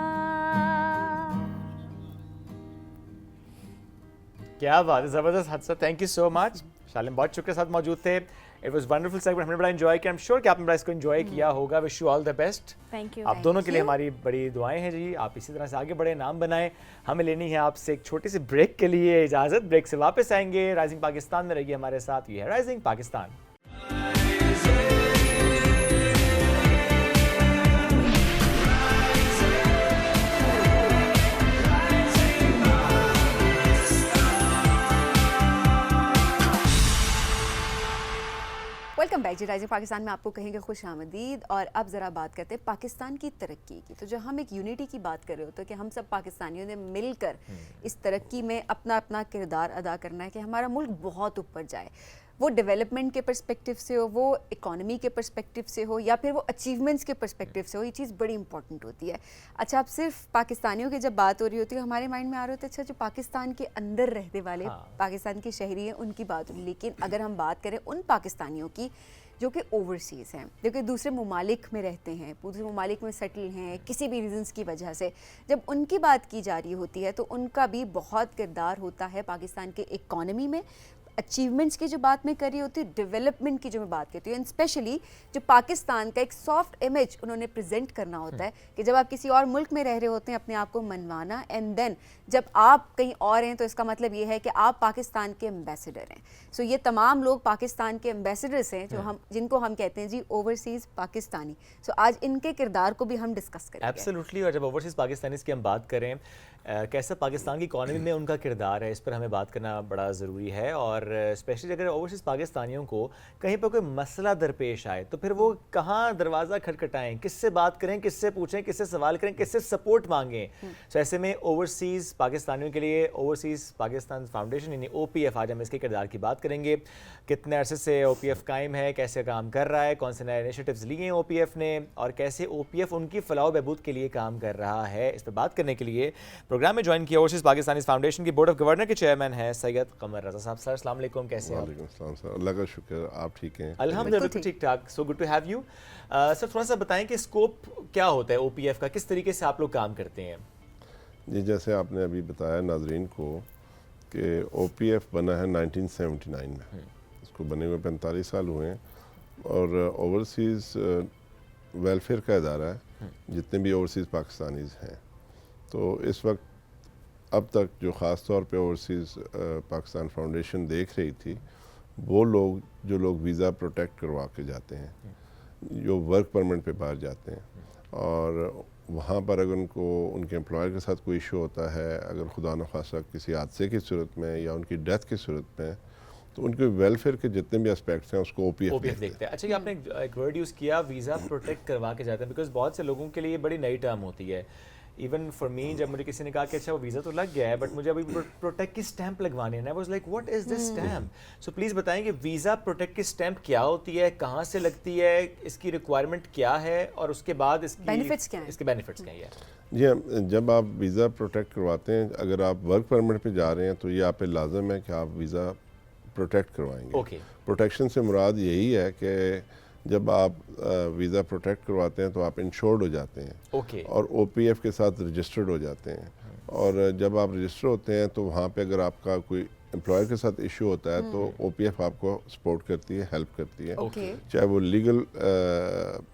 क्या बात है, जबरदस्त हादसा। थैंक यू सो मच शालिम, बहुत शुक्रिया साथ मौजूद थे। इट वाज वंडरफुल सेगमेंट, हमने बड़ा एंजॉय किया। आई एम श्योर कि आपने बड़ा इसको एंजॉय किया होगा। Wish you all the best. Thank you. आप दोनों के लिए हमारी बड़ी दुआएं हैं जी, आप इसी तरह से आगे बढ़े, नाम बनाएं। हमें लेनी है आपसे एक छोटी सी ब्रेक के लिए इजाजत। ब्रेक से वापस आएंगे, राइजिंग पाकिस्तान में रहिए हमारे साथ। ये है राइजिंग पाकिस्तान। वेलकम बैक जी, राइजिंग पाकिस्तान में आपको कहेंगे खुश आमदीद। और अब ज़रा बात करते हैं पाकिस्तान की तरक्की की। तो जो हम एक यूनिटी की बात कर रहे होते हैं कि हम सब पाकिस्तानियों ने मिलकर इस तरक्की में अपना अपना किरदार अदा करना है कि हमारा मुल्क बहुत ऊपर जाए, वो डेवलपमेंट के पर्सपेक्टिव से हो, वो इकोनॉमी के पर्सपेक्टिव से हो, या फिर वो अचीवमेंट्स के पर्सपेक्टिव से हो, ये चीज़ बड़ी इंपॉर्टेंट होती है। अच्छा, अब सिर्फ पाकिस्तानियों की जब बात हो रही होती है, हमारे माइंड में आ रहा होता है अच्छा जो पाकिस्तान के अंदर रहने वाले पाकिस्तान के शहरी हैं उनकी बात हो, लेकिन अगर हम बात करें उन पाकिस्तानियों की जो कि ओवरसीज़ हैं, जो कि दूसरे ममालिक में रहते हैं, दूसरे ममालिक में सेटल हैं किसी भी रीज़न्स की वजह से, जब उनकी बात की जा रही होती है तो उनका भी बहुत किरदार होता है पाकिस्तान के इकॉनमी में। अचीवमेंट्स की जो बात मैं कर रही होती हूँ, डेवलपमेंट की जो मैं बात करती हूँ, एंड स्पेशली जो पाकिस्तान का एक सॉफ्ट इमेज उन्होंने प्रेजेंट करना होता है कि जब आप किसी और मुल्क में रह रहे होते हैं अपने आप को मनवाना, एंड देन जब आप कहीं और हैं तो इसका मतलब ये है कि आप पाकिस्तान के एम्बेसडर हैं। सो ये तमाम लोग पाकिस्तान के एम्बेसडर्स हैं जो जिनको हम कहते हैं जी ओवरसीज़ पाकिस्तानी। सो आज इनके किरदार को भी हम डिस्कस करेंगे। एब्सोल्युटली। और जब ओवरसीज़ पाकिस्तानीज़ की हम बात करें, कैसा पाकिस्तान की इकॉनमी में उनका किरदार है, इस पर हमें बात करना बड़ा ज़रूरी है। और और स्पेशली अगर ओवरसीज़ पाकिस्तानियों को कहीं पर कोई मसला दरपेश आए तो फिर वो कहाँ दरवाज़ा खटखटाएं, किससे बात करें, किससे पूछें, किससे सवाल करें, किससे सपोर्ट मांगें। तो ऐसे में ओवरसीज़ पाकिस्तानियों के लिए ओवरसीज़ पाकिस्तान फाउंडेशन यानी OPF, आज हम इसके किरदार की बात करेंगे। कितने अरसे से OPF कायम है, कैसे काम कर रहा है, कौन से नए इनिशिएटिव्स लिए हैं OPF ने, और कैसे OPF उनकी फलाह बहबूद के लिए काम कर रहा है, इस पर बात करने के लिए प्रोग्राम में ज्वाइन किया ओवरसीज़ पाकिस्तानी फाउंडेशन की बोर्ड ऑफ गवर्नर के चेयरमैन है सैयद कमर रज़ा साहब। सर अस्सलाम वालेकुम, कैसे हैं आप? वालेकुम अस्सलाम सर, अल्लाह का शुक्र, आप ठीक हैं? अल्हम्दुलिल्लाह बिल्कुल ठीक ठाक, so good to have you. Sir थोड़ा सा बताएं कि स्कोप क्या होता है OPF का, किस तरीके से आप लोग काम करते हैं? जी, जैसे आपने अभी बताया नाजरीन को कि OPF बना है 1979 में, इसको बने हुए 45 साल हुए हैं और ओवरसीज़ वेलफेयर का इदारा है, जितने भी ओवरसीज़ पाकिस्तानीज़ हैं। तो इस वक्त अब तक जो ख़ास तौर पे ओवरसीज़ पाकिस्तान फाउंडेशन देख रही थी, वो लोग जो लोग वीज़ा प्रोटेक्ट करवा के जाते हैं, जो वर्क परमिट पे बाहर जाते हैं और वहाँ पर अगर उनको उनके एम्प्लॉयर के साथ कोई इशू होता है, अगर खुदा न खासा किसी हादसे की सूरत में या उनकी डेथ की सूरत में, तो उनके वेलफेयर के जितने भी एस्पेक्ट्स हैं उसको OPF देखते हैं। अच्छा, ये आपने एक वर्ड यूज़ किया वीज़ा प्रोटेक्ट करवा के जाते हैं, बिकॉज बहुत से लोगों के लिए ये बड़ी नई टर्म होती है। इवन फॉर मी, जब मुझे किसी ने कहा कि अच्छा वो वीज़ा तो लग गया है बट मुझे अभी प्रोटेक्ट की स्टैंप लगवानी है, I was like what is this stamp? So please बताएं कि वीज़ा प्रोटेक्ट की स्टैंप क्या होती है, कहाँ से लगती है, इसकी रिक्वायरमेंट क्या है और उसके बाद इसके बेनिफिट्स क्या हैं? जी हाँ, जब आप वीज़ा प्रोटेक्ट करवाते हैं, अगर आप वर्क परमिट पे जा रहे हैं तो ये आप पे लाजम है कि आप वीज़ा प्रोटेक्ट करवाएंगे। प्रोटेक्शन से मुराद यही है कि जब आप वीज़ा प्रोटेक्ट करवाते हैं तो आप इंश्योर्ड हो जाते हैं और OPF के साथ रजिस्टर्ड हो जाते हैं। और जब आप रजिस्टर होते हैं तो वहाँ पे अगर आपका कोई एम्प्लॉयर के साथ इशू होता है तो OPF आपको सपोर्ट करती है, हेल्प करती है, चाहे वो लीगल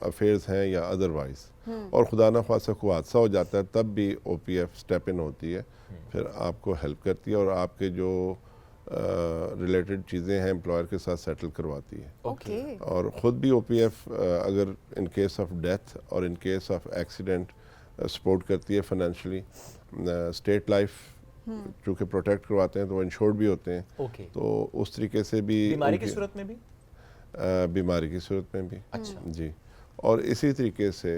अफेयर्स हैं या अदरवाइज। और खुदा न ख्वास्ता कोई हादसा हो जाता है तब भी OPF स्टेप इन होती है, फिर आपको हेल्प करती है और आपके जो रिलेटेड चीज़ें हैं एम्प्लॉयर के साथ सेटल करवाती है। और ख़ुद भी OPF अगर इन केस ऑफ डेथ और in case of accident support करती है फाइनेंशियली। स्टेट लाइफ चूँकि प्रोटेक्ट करवाते हैं तो वो इंश्योर्ड भी होते हैं, तो उस तरीके से भी बीमारी की सूरत में भी बीमारी की सूरत में भी अच्छा जी। और इसी तरीके से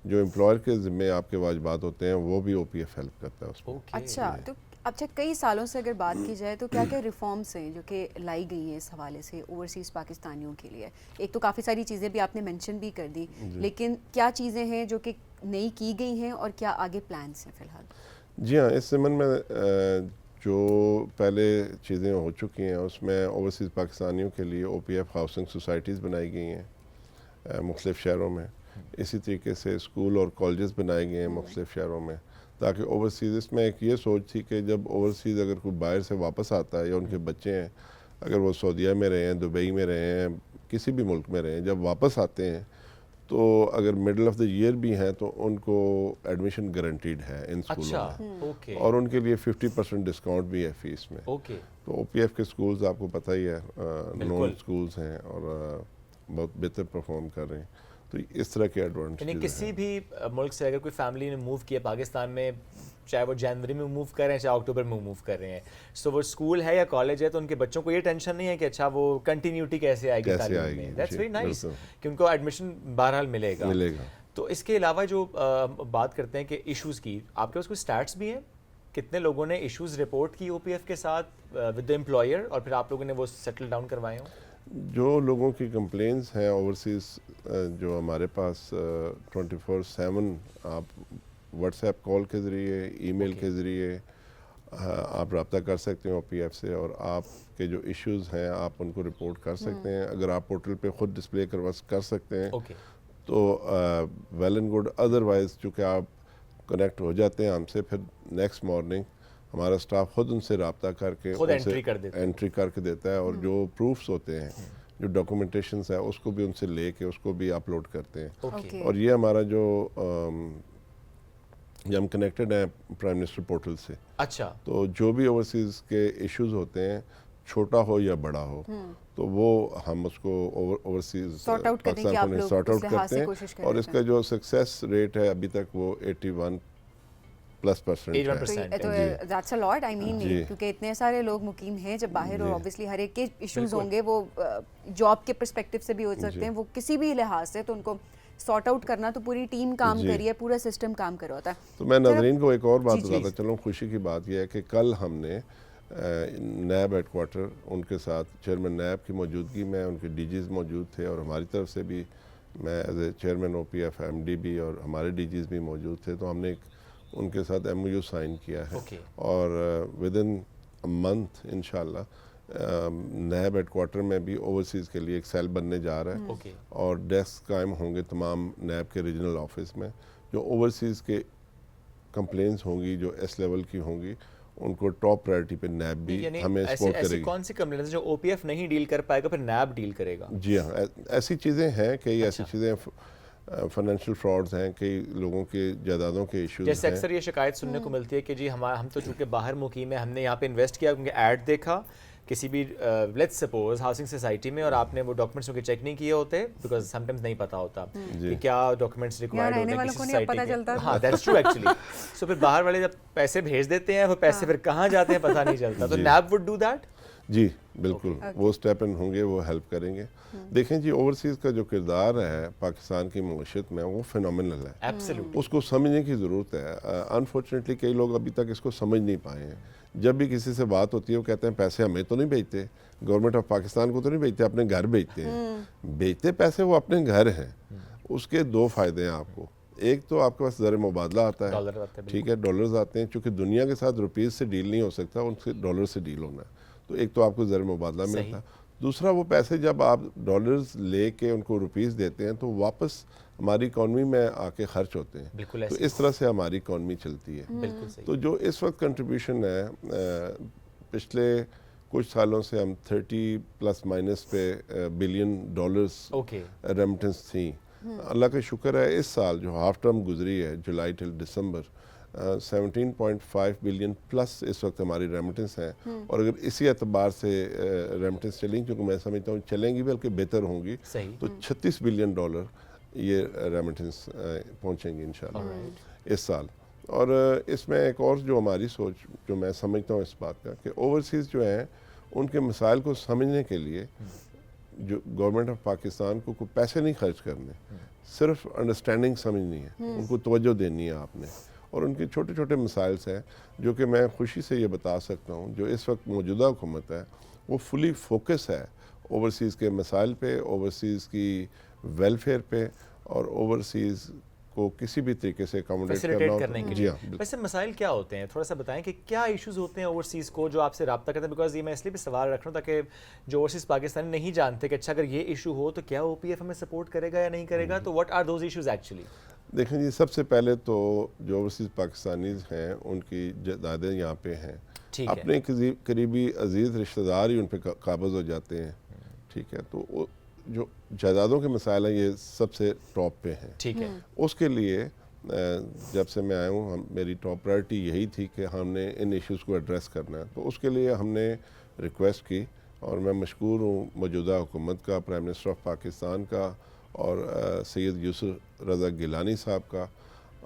जो एम्प्लॉयर के ज़िम्मे आपके वाजिबात होते हैं वो भी OPF हेल्प करता है उसमें। अच्छा, तो अच्छा कई सालों से अगर बात की जाए तो क्या क्या रिफॉर्म्स हैं जो कि लाई गई हैं इस हवाले से ओवरसीज़ पाकिस्तानियों के लिए? एक तो काफ़ी सारी चीज़ें भी आपने मेंशन भी कर दी, लेकिन क्या चीज़ें हैं जो कि नई की गई हैं और क्या आगे प्लान्स हैं फ़िलहाल? जी हाँ, इस ज़मन में जो पहले चीज़ें हो चुकी हैं उसमें ओवरसीज़ पाकिस्तानियों के लिए OPF हाउसिंग सोसाइटीज़ बनाई गई हैं मुख्तलिफ़ शहरों में। इसी तरीके से स्कूल और कॉलेजेस बनाए गए हैं मुख्तलिफ़ शहरों में, ताकि ओवरसीज़, इसमें एक ये सोच थी कि जब ओवरसीज़ अगर कोई बाहर से वापस आता है या उनके बच्चे हैं, अगर वो सऊदीया में रहे हैं, दुबई में रहे हैं, किसी भी मुल्क में रहे हैं, जब वापस आते हैं तो अगर मिडल ऑफ द ईयर भी हैं तो उनको एडमिशन गारंटीड है इन स्कूलों में और उनके लिए 50% डिस्काउंट भी है फ़ीस में। तो OPF के स्कूल्स आपको पता ही है, नॉन स्कूल्स हैं और बहुत बेहतर परफॉर्म कर रहे हैं। तो इस तरह के एडवांटेज किसी भी मुल्क से अगर कोई फैमिली ने मूव किया पाकिस्तान में, चाहे वो जनवरी में मूव कर रहे हैं चाहे अक्टूबर में मूव कर रहे हैं, तो वो स्कूल है या कॉलेज है तो उनके बच्चों को ये टेंशन नहीं है कि अच्छा वो कंटिन्यूटी कैसे आएगी तालीम में। दैट्स वेरी नाइस कि उनको एडमिशन बहरहाल मिलेगा। तो इसके अलावा जो बात करते हैं कि इश्यूज़ की, आपके पास कोई स्टैट्स भी हैं? कितने लोगों ने इश्यूज़ रिपोर्ट की OPF के साथ विद द एम्प्लॉयर और फिर आप लोगों ने वो सेटल डाउन करवाए हों? जो लोगों की कंप्लेंट्स हैं ओवरसीज़, जो हमारे पास 24/7 आप व्हाट्सएप कॉल के ज़रिए, ईमेल के ज़रिए आप रब्ता कर सकते हैं OPF से और आपके जो इश्यूज़ हैं आप उनको रिपोर्ट कर सकते हैं। अगर आप पोर्टल पे ख़ुद डिस्प्ले कर सकते हैं तो वेल एंड गुड, अदरवाइज़ चूँकि आप कनेक्ट हो जाते हैं हमसे, फिर नेक्स्ट मॉर्निंग हमारा स्टाफ खुद उनसे रब्ता करके एंट्री करके देता है और जो प्रूफ्स होते हैं, जो डॉक्यूमेंटेशंस है, उसको भी उनसे लेके उसको भी अपलोड करते हैं। और ये हमारा जो हम कनेक्टेड हैं प्राइम मिनिस्टर पोर्टल से। अच्छा, तो जो भी ओवरसीज़ के इश्यूज होते हैं, छोटा हो या बड़ा हो, तो वो हम उसको ओवरसीज़ पाकिस्तान को सॉर्ट आउट करते हैं और इसका जो सक्सेस रेट है अभी तक वो 81% है। 81%, तो that's a lot, I mean, क्योंकि इतने सारे लोग मुकीम हैं जब बाहर, और ऑब्वियसली हर एक के इश्यूज होंगे, वो जॉब के पर्सपेक्टिव से भी हो सकते हैं, वो किसी भी लिहाज से, तो उनको सॉर्ट आउट करना तो पूरी टीम काम करी है, पूरा सिस्टम काम कर रहा होता है। तो मैं नाज़रीन को एक और बात बताता चलूँ, खुशी की बात यह है कि कल हमने नैब हेडक्वार्टर, उनके साथ चेयरमैन नैब की मौजूदगी में, उनके डीजीज़ मौजूद थे, और हमारी तरफ से भी मैं as a chairman OPF MD भी, और हमारे डीजीज़ भी मौजूद थे, तो हमने उनके साथ MOU साइन किया है। और विद इन अ मंथ इंशाल्लाह नैब हेडक्वार्टर में भी ओवरसीज़ के लिए एक सेल बनने जा रहा है, और डेस्क कायम होंगे तमाम नैब के रीजनल ऑफिस में। जो ओवरसीज़ के कंप्लेंट्स होंगी, जो S लेवल की होंगी, उनको टॉप प्रायोरिटी पे नैब भी हमें सपोर्ट करेगी। कौन सी कंप्लेंट्स जो OPF नहीं डील कर पाएगा फिर नैब डील करेगा? जी हाँ, ऐसी चीज़ें हैं, कई ऐसी चीज़ें, फाइनेंशियल फ्रॉड्स हैं, कई लोगों के जायदादों के इश्यूज हैं। जैसे अक्सर ये शिकायत सुनने को मिलती है कि जी हम तो चूँकि बाहर मुकीम है, हमने यहाँ पे इन्वेस्ट किया, क्योंकि ऐड देखा किसी भी लेट्स सपोज हाउसिंग सोसाइटी में, और आपने वो डॉक्यूमेंट्स उनके चेक नहीं किए होते, बिकॉज समटाइम्स नहीं पता होता कि क्या डॉक्यूमेंट्स रिक्वायर्ड होते हैं किसी सोसाइटी के। हाँ, दैट्स ट्रू एक्चुअली। सो फिर बाहर वाले जब पैसे भेज देते हैं, वो पैसे फिर कहाँ जाते हैं पता नहीं चलता, तो नैब वुड डू दैट। जी बिल्कुल, वो स्टेप इन होंगे, वो हेल्प करेंगे। देखें जी, ओवरसीज़ का जो किरदार है पाकिस्तान की मईशत में, वो फिनोमिनल है। एब्सोल्युटली, उसको समझने की ज़रूरत है। अनफॉर्चुनेटली कई लोग अभी तक इसको समझ नहीं पाए हैं। जब भी किसी से बात होती है, वो कहते हैं पैसे हमें तो नहीं भेजते, गवर्नमेंट ऑफ पाकिस्तान को तो नहीं भेजते, अपने घर भेजते हैं। भेजते पैसे वो अपने घर हैं। उसके दो फ़ायदे हैं आपको। एक तो आपके पास ज़र मुबादला आता है, ठीक है, डॉलर्स आते हैं, चूँकि दुनिया के साथ रुपीज़ से डील नहीं हो सकता, उनसे डॉलर से डील होना है, तो एक तो आपको ज़र मुबादला मिलता है। दूसरा, वो पैसे जब आप डॉलर्स लेके उनको रुपीज़ देते हैं, तो वापस हमारी इकॉनमी में आके खर्च होते हैं। तो इस तरह से हमारी इकॉनमी चलती है। तो जो इस वक्त कंट्रीब्यूशन है, पिछले कुछ सालों से हम 30± पे बिलियन डॉलर्स रेमिटेंस थी। अल्लाह का शुक्र है, इस साल जो हाफ टर्म गुजरी है, जुलाई टिल दिसंबर, 17.5 बिलियन प्लस इस वक्त हमारी रेमिटेंस हैं। और अगर इसी एतबार से रेमिटेंस चलेंगी, क्योंकि मैं समझता हूँ चलेंगी बल्कि बेहतर होंगी, तो 36 बिलियन डॉलर ये रेमिटेंस पहुँचेंगी इंशाल्लाह इस साल। और इसमें एक और जो हमारी सोच, जो मैं समझता हूँ इस बात का, कि ओवरसीज़ जो हैं उनके मसाइल को समझने के लिए जो गवर्नमेंट ऑफ पाकिस्तान को कोई पैसे नहीं खर्च करने, सिर्फ अंडरस्टैंडिंग समझनी है, उनको तवज्जो देनी है आपने। और उनके छोटे छोटे मसाइल्स हैं जो कि मैं खुशी से ये बता सकता हूँ, जो इस वक्त मौजूदा हुकूमत है वो फुली फोकस है ओवरसीज़ के मसाइल पे, ओवरसीज़ की वेलफेयर पे, और ओवरसीज़ को किसी भी तरीके से फैसिलिटेट करने के लिए। वैसे मसाइल क्या होते हैं, थोड़ा सा बताएं कि क्या इश्यूज होते हैं ओवरसीज़ को जो आपसे रब्ता करते हैं? बिकॉज ये मैं इसलिए भी सवाल रख रहा हूँ ताकि जो ओवरसीज़ पाकिस्तानी नहीं जानते कि अच्छा अगर ये इशू हो तो क्या OPF हमें सपोर्ट करेगा या नहीं करेगा, तो what are those issues actually? देखें जी, सबसे पहले तो जो ओवरसीज़ पाकिस्तानीज़ हैं उनकी जायदादें यहाँ पे हैं, अपने करीबी अजीज़ रिश्तेदार ही उन पर काबज़ हो जाते हैं, ठीक है। तो जो जायदादों के मसाइल हैं, ये सबसे टॉप पे हैं, ठीक है। उसके लिए जब से मैं आया हूँ, मेरी टॉप प्रायोरिटी यही थी कि हमने इन इश्यूज़ को एड्रेस करना है। तो उसके लिए हमने रिक्वेस्ट की, और मैं मशकूर हूँ मौजूदा हुकूमत का, प्राइम मिनिस्टर ऑफ पाकिस्तान का, और सैयद यूसुफ रज़ा गिलानी साहब का,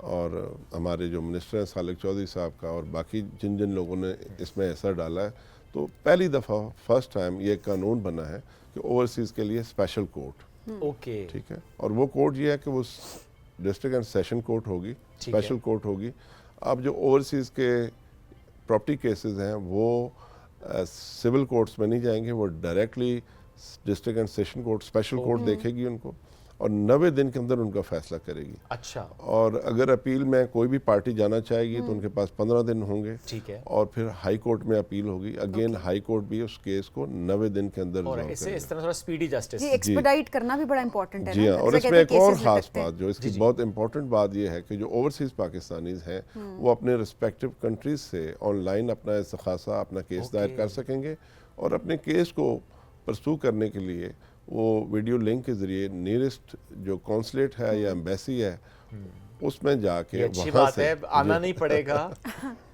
और हमारे जो मिनिस्टर हैं सालिक चौधरी साहब का, और बाकी जिन जिन लोगों ने इसमें असर डाला है। तो पहली दफ़ा फर्स्ट टाइम ये कानून बना है कि ओवरसीज़ के लिए स्पेशल कोर्ट, ओके, ठीक है। और वो कोर्ट ये है कि वो डिस्ट्रिक्ट एंड सेशन कोर्ट होगी, स्पेशल कोर्ट होगी। अब जो ओवरसीज़ के प्रॉपर्टी केसेस हैं वो सिविल कोर्ट्स में नहीं जाएंगे, वो directly district and session court, special court देखेगी उनको, और 90 दिन के अंदर उनका फैसला करेगी। अच्छा। और अगर अपील में कोई भी पार्टी जाना चाहेगी तो उनके पास 15 दिन होंगे, ठीक है। और फिर हाई कोर्ट में अपील होगी, अगेन हाई कोर्ट भी उस केस को 90 दिन के अंदर रिजॉल्व करेगा। इस तरह थोड़ा स्पीडी जस्टिस, जी, एक्सपेडाइट करना भी बड़ा इंपॉर्टेंट है। जी हाँ, और इसमें एक और खास बात, जो इसकी बहुत इंपॉर्टेंट बात यह है कि जो ओवरसीज़ पाकिस्तानीज़ हैं वो अपने रिस्पेक्टिव कंट्रीज से ऑनलाइन अपना इस्तखासा, अपना केस दायर कर सकेंगे, और अपने केस को परसू करने के लिए वो वीडियो लिंक के ज़रिए नियरेस्ट जो कॉन्सुलेट है या एम्बेसी है उसमें जाके अच्छी बात है, आना नहीं पड़ेगा।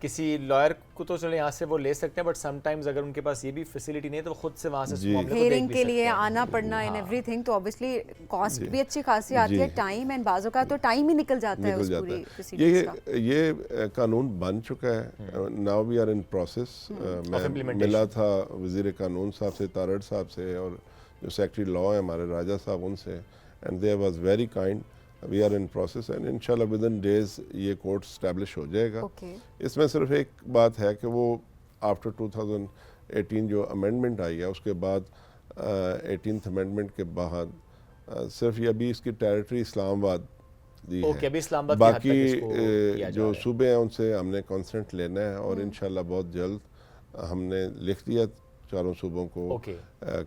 किसी लॉयर को तो चलो यहाँ से वो ले सकते हैं, बट समटाइम्स अगर उनके पास ये भी फैसिलिटी नहीं है तो खुद से वहाँ से मामले को देख हेयरिंग भी के लिए सकते हैं। आना पड़ना इन एवरीथिंग, तो ऑब्वियसली कॉस्ट भी अच्छी खासी आती है, टाइम एंड बाजों का तो टाइम ही निकल जाता है उस पूरी प्रोसीडिंग्स का। ये कानून बन चुका है, now we are in process. मैं मिला था वज़ीर कानून साहब से, तारड़ साहब से, और जो सेक्रेटरी लॉ है हमारे राजा साहब उनसे, and they was very kind. We are in process and इंशाल्लाह विद इन डेज ये कोर्ट स्टैब्लिश हो जाएगा। इसमें सिर्फ एक बात है कि वो आफ्टर 2018 जो अमेंडमेंट आई है उसके बाद 18th अमेंडमेंट के बाद सिर्फ ये अभी इसकी टेरिटरी इस्लामाबाद दी है। अभी इस्लामाबाद बाकी जो सूबे हैं उनसे हमने कंसेंट लेना है और इंशाल्लाह बहुत जल्द हमने लिख दिया चारों सूबों को,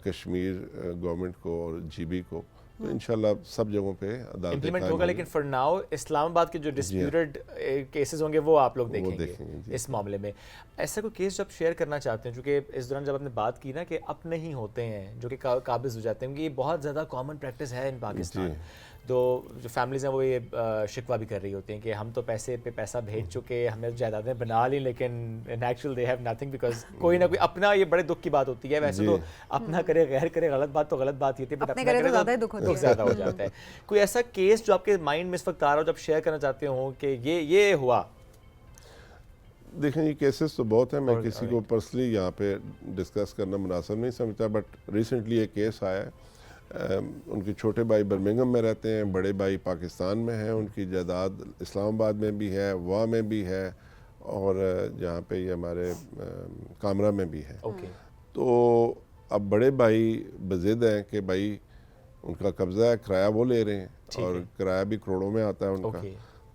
कश्मीर गवर्नमेंट को और जीबी को, तो इंशाल्लाह सब जगहों पे अदालत इम्प्लीमेंट होगा। लेकिन फॉर नाउ इस्लामाबाद के जो डिस्प्यूटेड केसेस होंगे वो आप लोग देखेंगे इस मामले में। ऐसा कोई केस जब शेयर करना चाहते हैं, चूँकि इस दौरान जब आपने बात की ना कि अपने ही होते हैं जो कि काबिज हो जाते हैं, क्योंकि ये बहुत ज़्यादा कॉमन प्रैक्टिस है इन पाकिस्तान। तो जो फैमिलीज़ हैं वो ये शिकवा भी कर रही होती हैं कि हम तो पैसे पे पैसा भेज चुके, हमें जायदादें बना ली, लेकिन इन actual they have nothing, because कोई ना कोई अपना, ये बड़े दुख की बात होती है। वैसे तो अपना करे गैर करे गलत बात तो गलत बात ही होती है, बट अपना करे तो दुख ज़्यादा हो जाता है। कोई ऐसा केस जो आपके माइंड में इस वक्त आ रहा हो, जब शेयर करना चाहते हो कि ये हुआ? देखें, ये केसेस तो बहुत हैं, मैं किसी को पर्सनली यहाँ पे डिस्कस करना मुनासिब नहीं समझता, बट रिसेंटली एक केस आया है। उनके छोटे भाई बर्मिंघम में रहते हैं, बड़े भाई पाकिस्तान में हैं, उनकी जायदाद इस्लामाबाद में भी है, वाह में भी है, और जहाँ पे ये हमारे कामरा में भी है। तो अब बड़े भाई बज़िद हैं कि भाई उनका कब्ज़ा है, किराया वो ले रहे हैं और किराया भी करोड़ों में आता है उनका।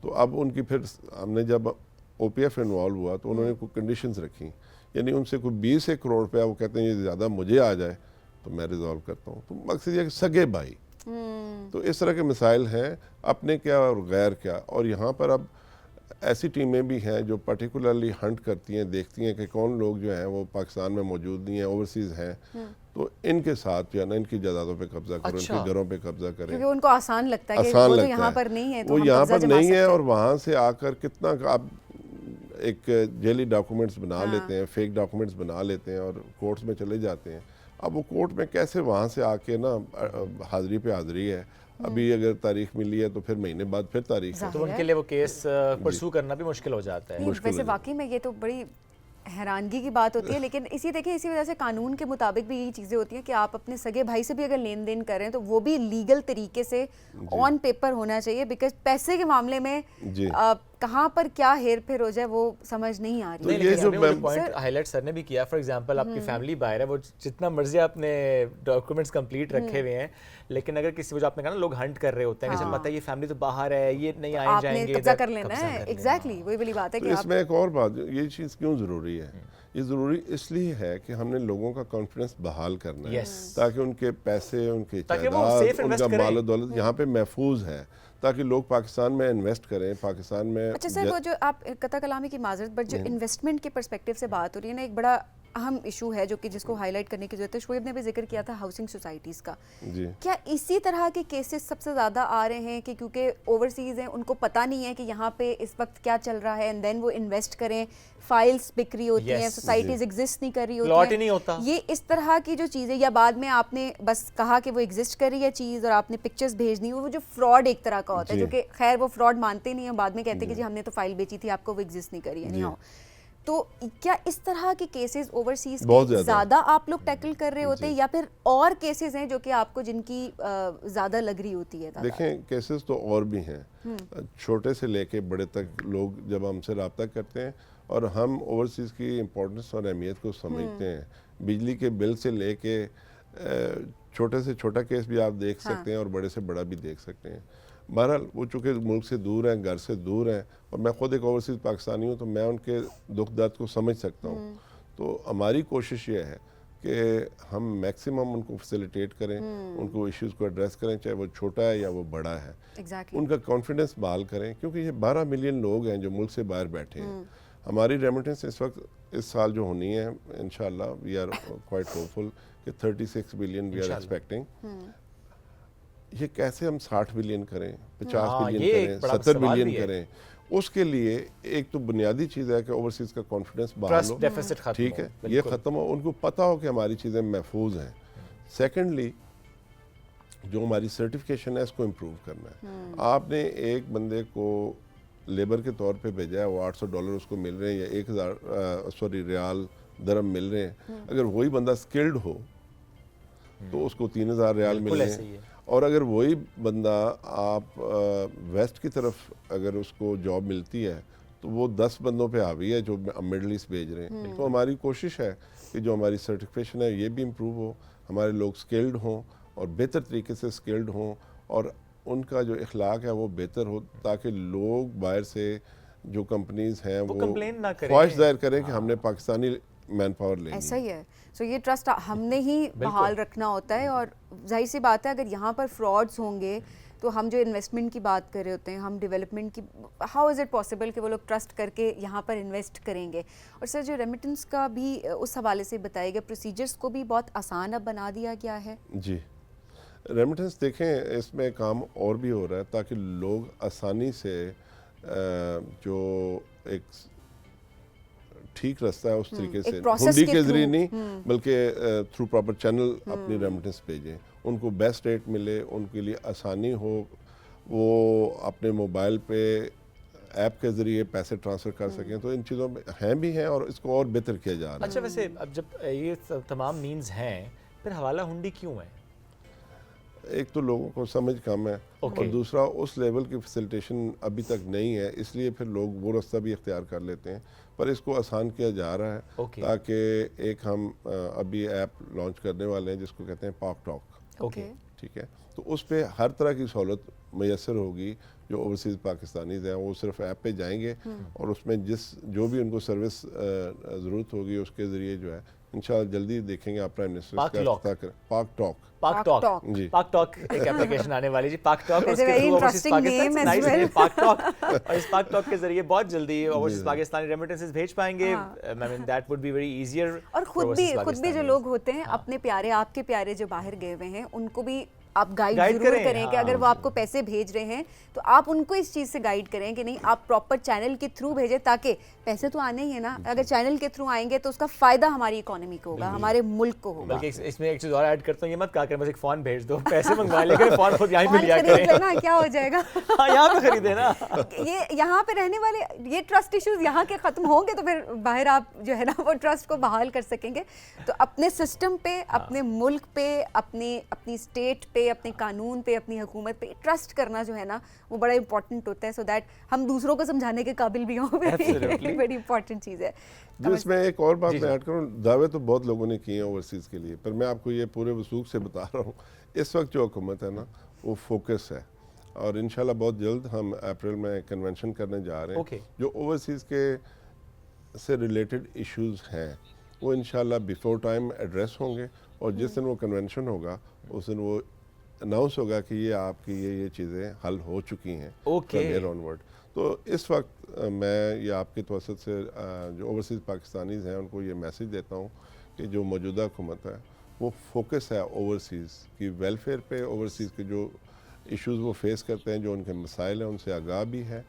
तो अब उनकी फिर हमने जब OPF इन्वॉल्व हुआ तो उन्होंने कुछ कंडीशंस रखी, यानी उनसे कोई 20 करोड़ रुपया वो कहते हैं ये ज़्यादा मुझे आ जाए तो मैं रिजॉल्व करता हूँ। तो मकसद ये कि सगे भाई, तो इस तरह के मिसाइल हैं, अपने क्या और गैर क्या। और यहाँ पर अब ऐसी टीमें भी हैं जो पर्टिकुलरली हंट करती हैं, देखती हैं कि कौन लोग जो हैं वो पाकिस्तान में मौजूद नहीं है, ओवरसीज़ हैं, तो इनके साथ जो है ना इनकी जायदादों पे कब्जा करें, इनके घरों पे कब्जा करें, क्योंकि उनको आसान लगता है कि वो तो यहाँ पर नहीं है, तो वो यहाँ पर नहीं है, और वहाँ से आकर कितना आप एक जेली डॉक्यूमेंट्स बना लेते हैं, फेक डॉक्यूमेंट्स बना लेते हैं और कोर्ट्स में चले जाते हैं। अब वो कोर्ट में कैसे वहाँ से आके ना हाजिरी पे हाजिरी है, अभी अगर तारीख मिली है तो फिर महीने बाद फिर तारीख है, तो उनके लिए वो केस परसू करना भी मुश्किल हो जाता है। वैसे वाकई में ये तो बड़ी हैरानगी की बात होती है, लेकिन इसी वजह से कानून के मुताबिक भी यही चीज़ें होती हैं कि आप अपने सगे भाई से भी अगर लेन देन करें तो वो भी लीगल तरीके से ऑन पेपर होना चाहिए, बिकॉज पैसे के मामले में कहाँ पर क्या हेर फेर हो जाए वो समझ नहीं आ रही। तो ये जो पॉइंट हाईलाइट सर ने भी किया, फॉर एग्जांपल आपकी फैमिली बाहर है, वो जितना मर्जी आपने डॉक्यूमेंट्स कंप्लीट रखे हुए हैं, लेकिन अगर किसी वजह आपने कहा ना लोग हंट कर रहे होते हैं, जैसे पता है ये फैमिली तो बाहर है, ये नहीं आए जाएंगे, कब्जा कर लेना है। एग्जैक्टली वही वाली बात है कि इसमें एक और बात, ये चीज़ क्यों ज़रूरी है? ये ज़रूरी इसलिए है कि हमने लोगों का कॉन्फिडेंस बहाल करना है, ताकि उनके पैसे, उनके जायदाद, उनका माल दौलत यहाँ पे महफूज है, ताकि लोग पाकिस्तान में इन्वेस्ट करें, पाकिस्तान में। अच्छा सर, वो जो आप कता कलामी की माजरत, बट जो इन्वेस्टमेंट के पर्सपेक्टिव से बात हो रही है ना, एक बड़ा अहम इशू है जो कि जिसको हाईलाइट करने की जरूरत है। शोएब ने भी जिक्र किया था हाउसिंग सोसाइटीज़ का, क्या इसी तरह के केसेस सबसे ज़्यादा आ रहे हैं कि क्योंकि ओवरसीज़ हैं, उनको पता नहीं है कि यहाँ पे इस वक्त क्या चल रहा है, एंड देन वो इन्वेस्ट करें, फाइल्स बिक रही होती हैं, सोसाइटीज़ एग्जिस्ट नहीं कर रही होती हैं, नहीं होता। ये इस तरह की जो चीज़ें, या बाद में आपने बस कहा कि वो एग्जिस्ट कर रही है चीज़ और आपने पिक्चर्स भेजनी, वो जो फ्रॉड एक तरह का होता है, जो कि खैर वो फ्रॉड मानते नहीं है, बाद में कहते हैं कि जी हमने तो फाइल बेची थी, आपको वो एग्जिस्ट नहीं करी है। तो क्या इस तरह के केसेस ओवरसीज के ज़्यादा आप लोग टैकल कर रहे होते हैं, या फिर और केसेस हैं जो कि आपको जिनकी ज़्यादा लग रही होती है? देखें, केसेस तो और भी हैं, छोटे से लेके बड़े तक लोग जब हमसे रब्ता करते हैं और हम ओवरसीज़ की इम्पोर्टेंस और अहमियत को समझते हैं। बिजली के बिल से लेके छोटे से छोटा केस भी आप देख सकते हैं और बड़े से बड़ा भी देख सकते हैं। बहरहाल वो चूँकि मुल्क से दूर हैं, घर से दूर हैं, और मैं ख़ुद एक ओवरसीज़ पाकिस्तानी हूँ, तो मैं उनके दुख दर्द को समझ सकता हूँ। तो हमारी कोशिश ये है कि हम मैक्सिमम उनको फैसिलिटेट करें, उनको इश्यूज़ को एड्रेस करें, चाहे वो छोटा है या वो बड़ा है। उनका कॉन्फिडेंस बहाल करें, क्योंकि ये 12 मिलियन लोग हैं जो मुल्क से बाहर बैठे हैं। हमारी रेमिटेंस इस वक्त इस साल जो होनी है, इंशाल्लाह वी आर क्वाइट होपफुल कि 36 बिलियन वी आर एक्सपेक्टिंग। ये कैसे हम 60 बिलियन करें, 50 हाँ, बिलियन ये करें, एक बड़ा 70 सवाल बिलियन भी है। करें, उसके लिए एक तो बुनियादी चीज़ है कि ओवरसीज़ का कॉन्फिडेंस बहाल ट्रस्ट हो, डेफिसिट खत्म ठीक हो, है, ये बिल्कुल। ख़त्म हो, उनको पता हो कि हमारी चीज़ें महफूज हैं। सेकेंडली जो हमारी सर्टिफिकेशन है इसको इम्प्रूव करना है। आपने एक बंदे को लेबर के तौर पे भेजा है, वो $800 उसको मिल रहे हैं या 1000 रियाल दरम मिल रहे हैं, अगर वही बंदा स्किल्ड हो तो उसको 3000 रियाल मिल बिल्कुल रहे ऐसे ही हैं। है। और अगर वही बंदा आप वेस्ट की तरफ अगर उसको जॉब मिलती है तो वो 10 बंदों पे हावी है जो मिडल ईस्ट भेज रहे हैं। तो हमारी कोशिश है कि जो हमारी सर्टिफिकेशन है ये भी इम्प्रूव हो, हमारे लोग स्किल्ड हों और बेहतर तरीके से स्किल्ड हों और उनका जो इखलाक है वो बेहतर हो, ताकि लोग बाहर से जो कंपनीज हैं वो कंप्लेन ना करें। ख्वाहिश जाहिर करें कि हमने पाकिस्तानी मैन पावर लेनी ऐसा है। ही है। सो ये ट्रस्ट हमने ही बहाल रखना होता है और जाहिर सी बात है अगर यहाँ पर फ्रॉड्स होंगे तो हम जो इन्वेस्टमेंट की बात कर रहे होते हैं, हम डेवलपमेंट की, हाउ इज़ इट पॉसिबल कि वो लोग ट्रस्ट करके यहाँ पर इन्वेस्ट करेंगे। और सर जो रेमिटेंस का भी उस हवाले से बताया गया, प्रोसीजर्स को भी बहुत आसान अब बना दिया गया है। जी, रेमिटेंस देखें इसमें काम और भी हो रहा है ताकि लोग आसानी से जो एक ठीक रास्ता है उस तरीके से हुंडी के जरिए नहीं बल्कि थ्रू प्रॉपर चैनल अपनी रेमिटेंस भेजें, उनको बेस्ट रेट मिले, उनके लिए आसानी हो, वो अपने मोबाइल पे ऐप के ज़रिए पैसे ट्रांसफ़र कर सकें। तो इन चीज़ों में हैं भी हैं और इसको और बेहतर किया जा रहा है। अच्छा, वैसे अब जब ये तमाम मीन्स हैं फिर हवाला हुंडी क्यों है? एक तो लोगों को समझ कम है और दूसरा उस लेवल की फैसिलिटेशन अभी तक नहीं है, इसलिए फिर लोग वो रास्ता भी इख्तियार कर लेते हैं। पर इसको आसान किया जा रहा है ताकि एक हम अभी ऐप लॉन्च करने वाले हैं जिसको कहते हैं पाक टॉक। ओके, ठीक है, तो उस पर हर तरह की सहूलत मैसर होगी। जो ओवरसीज़ पाकिस्तानीज़ हैं वो सिर्फ ऐप पे जाएंगे और उसमें जो भी उनको सर्विस ज़रूरत होगी उसके ज़रिए जो है इंशाल्लाह जल्दी देखेंगे आप प्राइम मिनिस्टर पाक टॉक पाक टॉक जी, पाक टॉक एक एप्लीकेशन आने वाली जी, पाक talk. It's a very interesting name as well. पाक टॉक और इस पाक टॉक के जरिए बहुत जल्दी ओवरसीज पाकिस्तानी रेमिटेंसेस भेज पाएंगे। आई mean that would be very easier. और खुद भी जो लोग होते हैं अपने प्यारे, आपके प्यारे जो बाहर गए हुए हैं, उनको भी आप गाइड जरूर करें कि अगर वो आपको पैसे भेज रहे हैं तो आप उनको इस चीज़ से गाइड करें कि नहीं आप प्रॉपर चैनल के थ्रू भेजें, ताकि पैसे तो आने ही है ना, अगर चैनल के थ्रू आएंगे तो उसका फ़ायदा हमारी इकोनॉमी को होगा, हमारे मुल्क को होगा। बल्कि इसमें एक चीज़ और ऐड करता हूँ, ये मत कहा कर बस एक फ़ोन भेज दो, पैसे मंगवा लेकर फ़ोन खुद यहाँ पे लिया करें ना, क्या हो जाएगा। हाँ, यहाँ पे खरीदे ना। ये यहाँ पे रहने वाले ये ट्रस्ट इश्यूज यहाँ के ख़त्म होंगे तो फिर बाहर आप जो है ना वो ट्रस्ट को बहाल कर सकेंगे। तो अपने सिस्टम पे, अपने मुल्क पे, अपनी स्टेट पे, अपने कानून पे, अपनी हुकूमत पे ट्रस्ट करना जो है ना वो बड़ा इंपॉर्टेंट होता है, सो दैट हम दूसरों को समझाने के काबिल भी हों। बड़ी इंपॉर्टेंट चीज़ है। जो इसमें एक और बात मैं ऐड करूँ, दावे तो बहुत लोगों ने किए हैं ओवरसीज़ के लिए, पर मैं आपको ये पूरे वसूख से बता रहा हूँ इस वक्त जो हुकूमत है ना वो फोकस है और इंशाल्लाह बहुत जल्द हम अप्रैल में कन्वेंशन करने जा रहे हैं जो ओवरसीज़ के से रिलेटेड इश्यूज़ हैं वो इंशाल्लाह बिफोर टाइम एड्रेस होंगे और जिस दिन वो कन्वेंशन होगा उस दिन वो अनाउंस होगा कि ये आपकी ये चीज़ें हल हो चुकी हैं फ्रॉम हियर ऑनवर्ड। तो इस वक्त मैं ये आपकी तवसत से जो ओवरसीज़ पाकिस्तानीज़ हैं उनको ये मैसेज देता हूँ कि जो मौजूदा हुकूमत है वो फोकस है ओवरसीज़ की वेलफेयर पे, ओवरसीज़ के जो इश्यूज़ वो फेस करते हैं, जो उनके मसाइल हैं उनसे आगाह भी है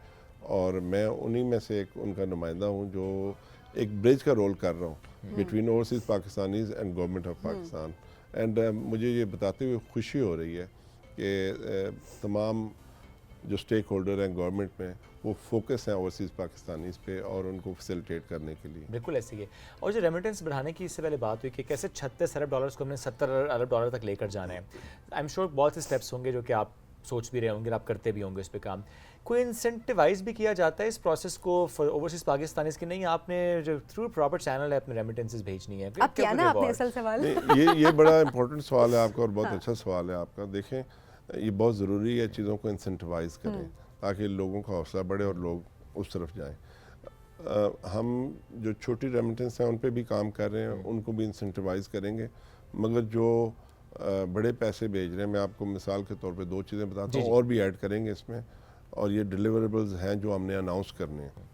और मैं उन्हीं में से एक उनका नुमाइंदा हूँ जो एक ब्रिज का रोल कर रहा हूँ between overseas Pakistanis and government of Pakistan. And मुझे ये बताते हुए खुशी हो रही है कि तमाम जो स्टेक होल्डर हैं गवर्नमेंट में वो फोकस हैं ओवरसीज़ पाकिस्तानीज़ पे और उनको फैसिलिटेट करने के लिए। बिल्कुल ऐसे ही है। और जो रेमिटेंस बढ़ाने की इससे पहले बात हुई कि कैसे 36 अरब डॉलर्स को हमने 70 अरब डॉलर तक लेकर जाना है, आई एम श्योर बहुत से स्टेप्स होंगे जो कि आप सोच भी रहे होंगे, आप करते भी होंगे इस पर काम। कोई इंसेंटिवाइज भी किया जाता है इस प्रोसेस को फॉर ओवरसीज़ पाकिस्तानीज़ की नहीं आपने जो थ्रू प्रॉपर चैनल है अपने रेमिटेंसेस भेजनी है? अब क्या ना आपने असल सवाल ये बड़ा इंपॉर्टेंट सवाल है आपका और बहुत अच्छा सवाल है आपका। देखें ये बहुत ज़रूरी है चीज़ों को इंसेंटिवाइज करें ताकि लोगों का हौसला बढ़े और लोग उस तरफ जाएं। हम जो छोटी रेमिटेंस हैं उन पे भी काम कर रहे हैं, उनको भी इंसेंटिवाइज करेंगे, मगर जो बड़े पैसे भेज रहे हैं, मैं आपको मिसाल के तौर पे 2 चीज़ें बताता हूँ और भी ऐड करेंगे इसमें, और ये डिलीवरेबल्स हैं जो हमने अनाउंस करने हैं।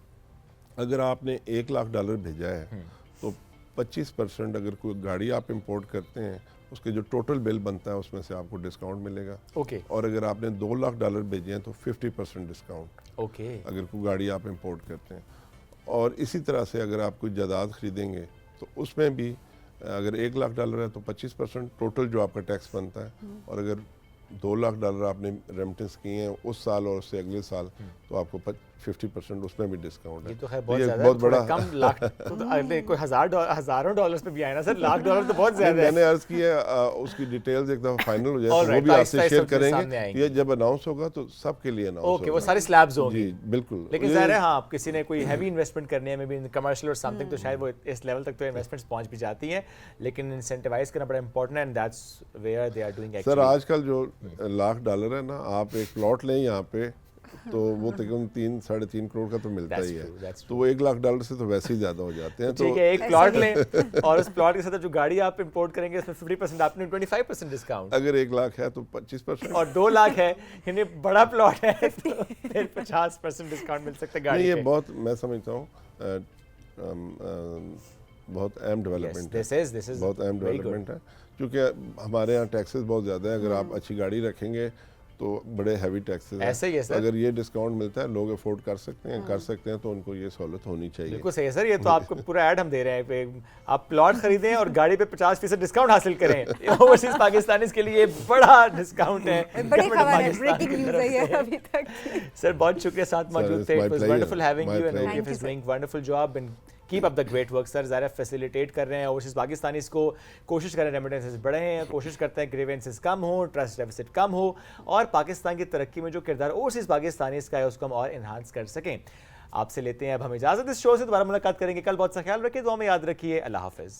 अगर आपने $1 लाख भेजा है तो 25% अगर कोई गाड़ी आप इंपोर्ट करते हैं उसके जो टोटल बिल बनता है उसमें से आपको डिस्काउंट मिलेगा। ओके। और अगर आपने $2 लाख भेजे हैं तो 50% डिस्काउंट। ओके। अगर कोई गाड़ी आप इंपोर्ट करते हैं। और इसी तरह से अगर आप कोई जायदाद खरीदेंगे तो उसमें भी अगर $1 लाख है तो 25% टोटल जो आपका टैक्स बनता है। और अगर $2 लाख आपने रेमिटेंस किए हैं उस साल और उससे अगले साल तो आपको 50% उसमें भी डिस्काउंट है। ये तो है बहुत बड़ा कम लाख तो अगले कोई हज़ारों डॉलर्स पे भी आए ना सर, $1 लाख तो बहुत ज्यादा है। मैंने अर्ज किया उसकी डिटेल्स एक दफा फाइनल हो जाए तो वो भी आपसे शेयर करेंगे। ये जब अनाउंस होगा तो सबके लिए अनाउंस होगा। ओके, वो सारे स्लैब्स होंगे। जी बिल्कुल। लेकिन ज़ाहिर है हाँ, आप किसी ने कोई हैवी इन्वेस्टमेंट करनी है, मे बी कमर्शियल और समथिंग, तो शायद वो इस लेवल तक तो इन्वेस्टमेंट्स पहुंच भी जाती हैं, लेकिन इंसेंटिवाइज करना बड़ा इंपॉर्टेंट है and that's where they are doing actually. Sir आजकल जो $1 लाख है ना, आप एक प्लॉट लें यहाँ पे तो वो तकरीबन 3-3.5 करोड़ का तो मिलता ही है। तो वो $1 लाख से तो वैसे ही ज्यादा हो जाते हैं। तो ठीक है, एक प्लॉट लें और उस प्लॉट के साथ जो गाड़ी आप इंपोर्ट करेंगे उसमें 50% आपने 25% डिस्काउंट। अगर 1 लाख है तो 25% और 2 लाख है यानी बड़ा प्लॉट है तो फिर 50% डिस्काउंट मिल सकता है गाड़ी पे। ये पे। बहुत मैं समझता हूँ बहुत अहम डेवलपमेंट है। बहुत अहम डेवलपमेंट है क्योंकि हमारे यहाँ टैक्सेस बहुत ज़्यादा है। अगर आप अच्छी गाड़ी रखेंगे तो बड़े हैवी टैक्सेस हैं। ऐसे ही है सर। अगर ये डिस्काउंट मिलता है, लोग अफोर्ड कर सकते हैं तो उनको ये सहूलत होनी चाहिए। बिल्कुल सही है सर, ये तो आपको पूरा ऐड हम दे रहे हैं। आप प्लॉट खरीदें और गाड़ी पे 50% डिस्काउंट हासिल करें। ओवरसीज पाकिस्तानीज के लिए बड़ा डिस्काउंट है। बड़ी खबर है, ब्रेकिंग न्यूज़ है ये अभी तक। सर बहुत शुक्रिया साथ मौजूद थे। It was wonderful having you and Thank OKF is doing wonderful job and keep up the great work sir. ज़रा फैसिलिटेट कर रहे हैं ओवरसीज पाकिस्तानीज़ को, कोशिश कर रहे हैं रेमिटेंसेस बढ़े हैं, कोशिश करते हैं ग्रीवेंसेस कम हो, ट्रस्ट डेफिसिट कम हो और पाकिस्तान की तरक्की में जो किरदार ओवरसीज पाकिस्तानीज़ का है उसको हम और इन्हांस कर सकें। आपसे लेते हैं अब हम इजाज़त। इस शो से दोबारा मुलाकात करेंगे कल। बहुत सा ख्याल रखिए, दुआ में याद रखिए। अल्लाह हाफिज़।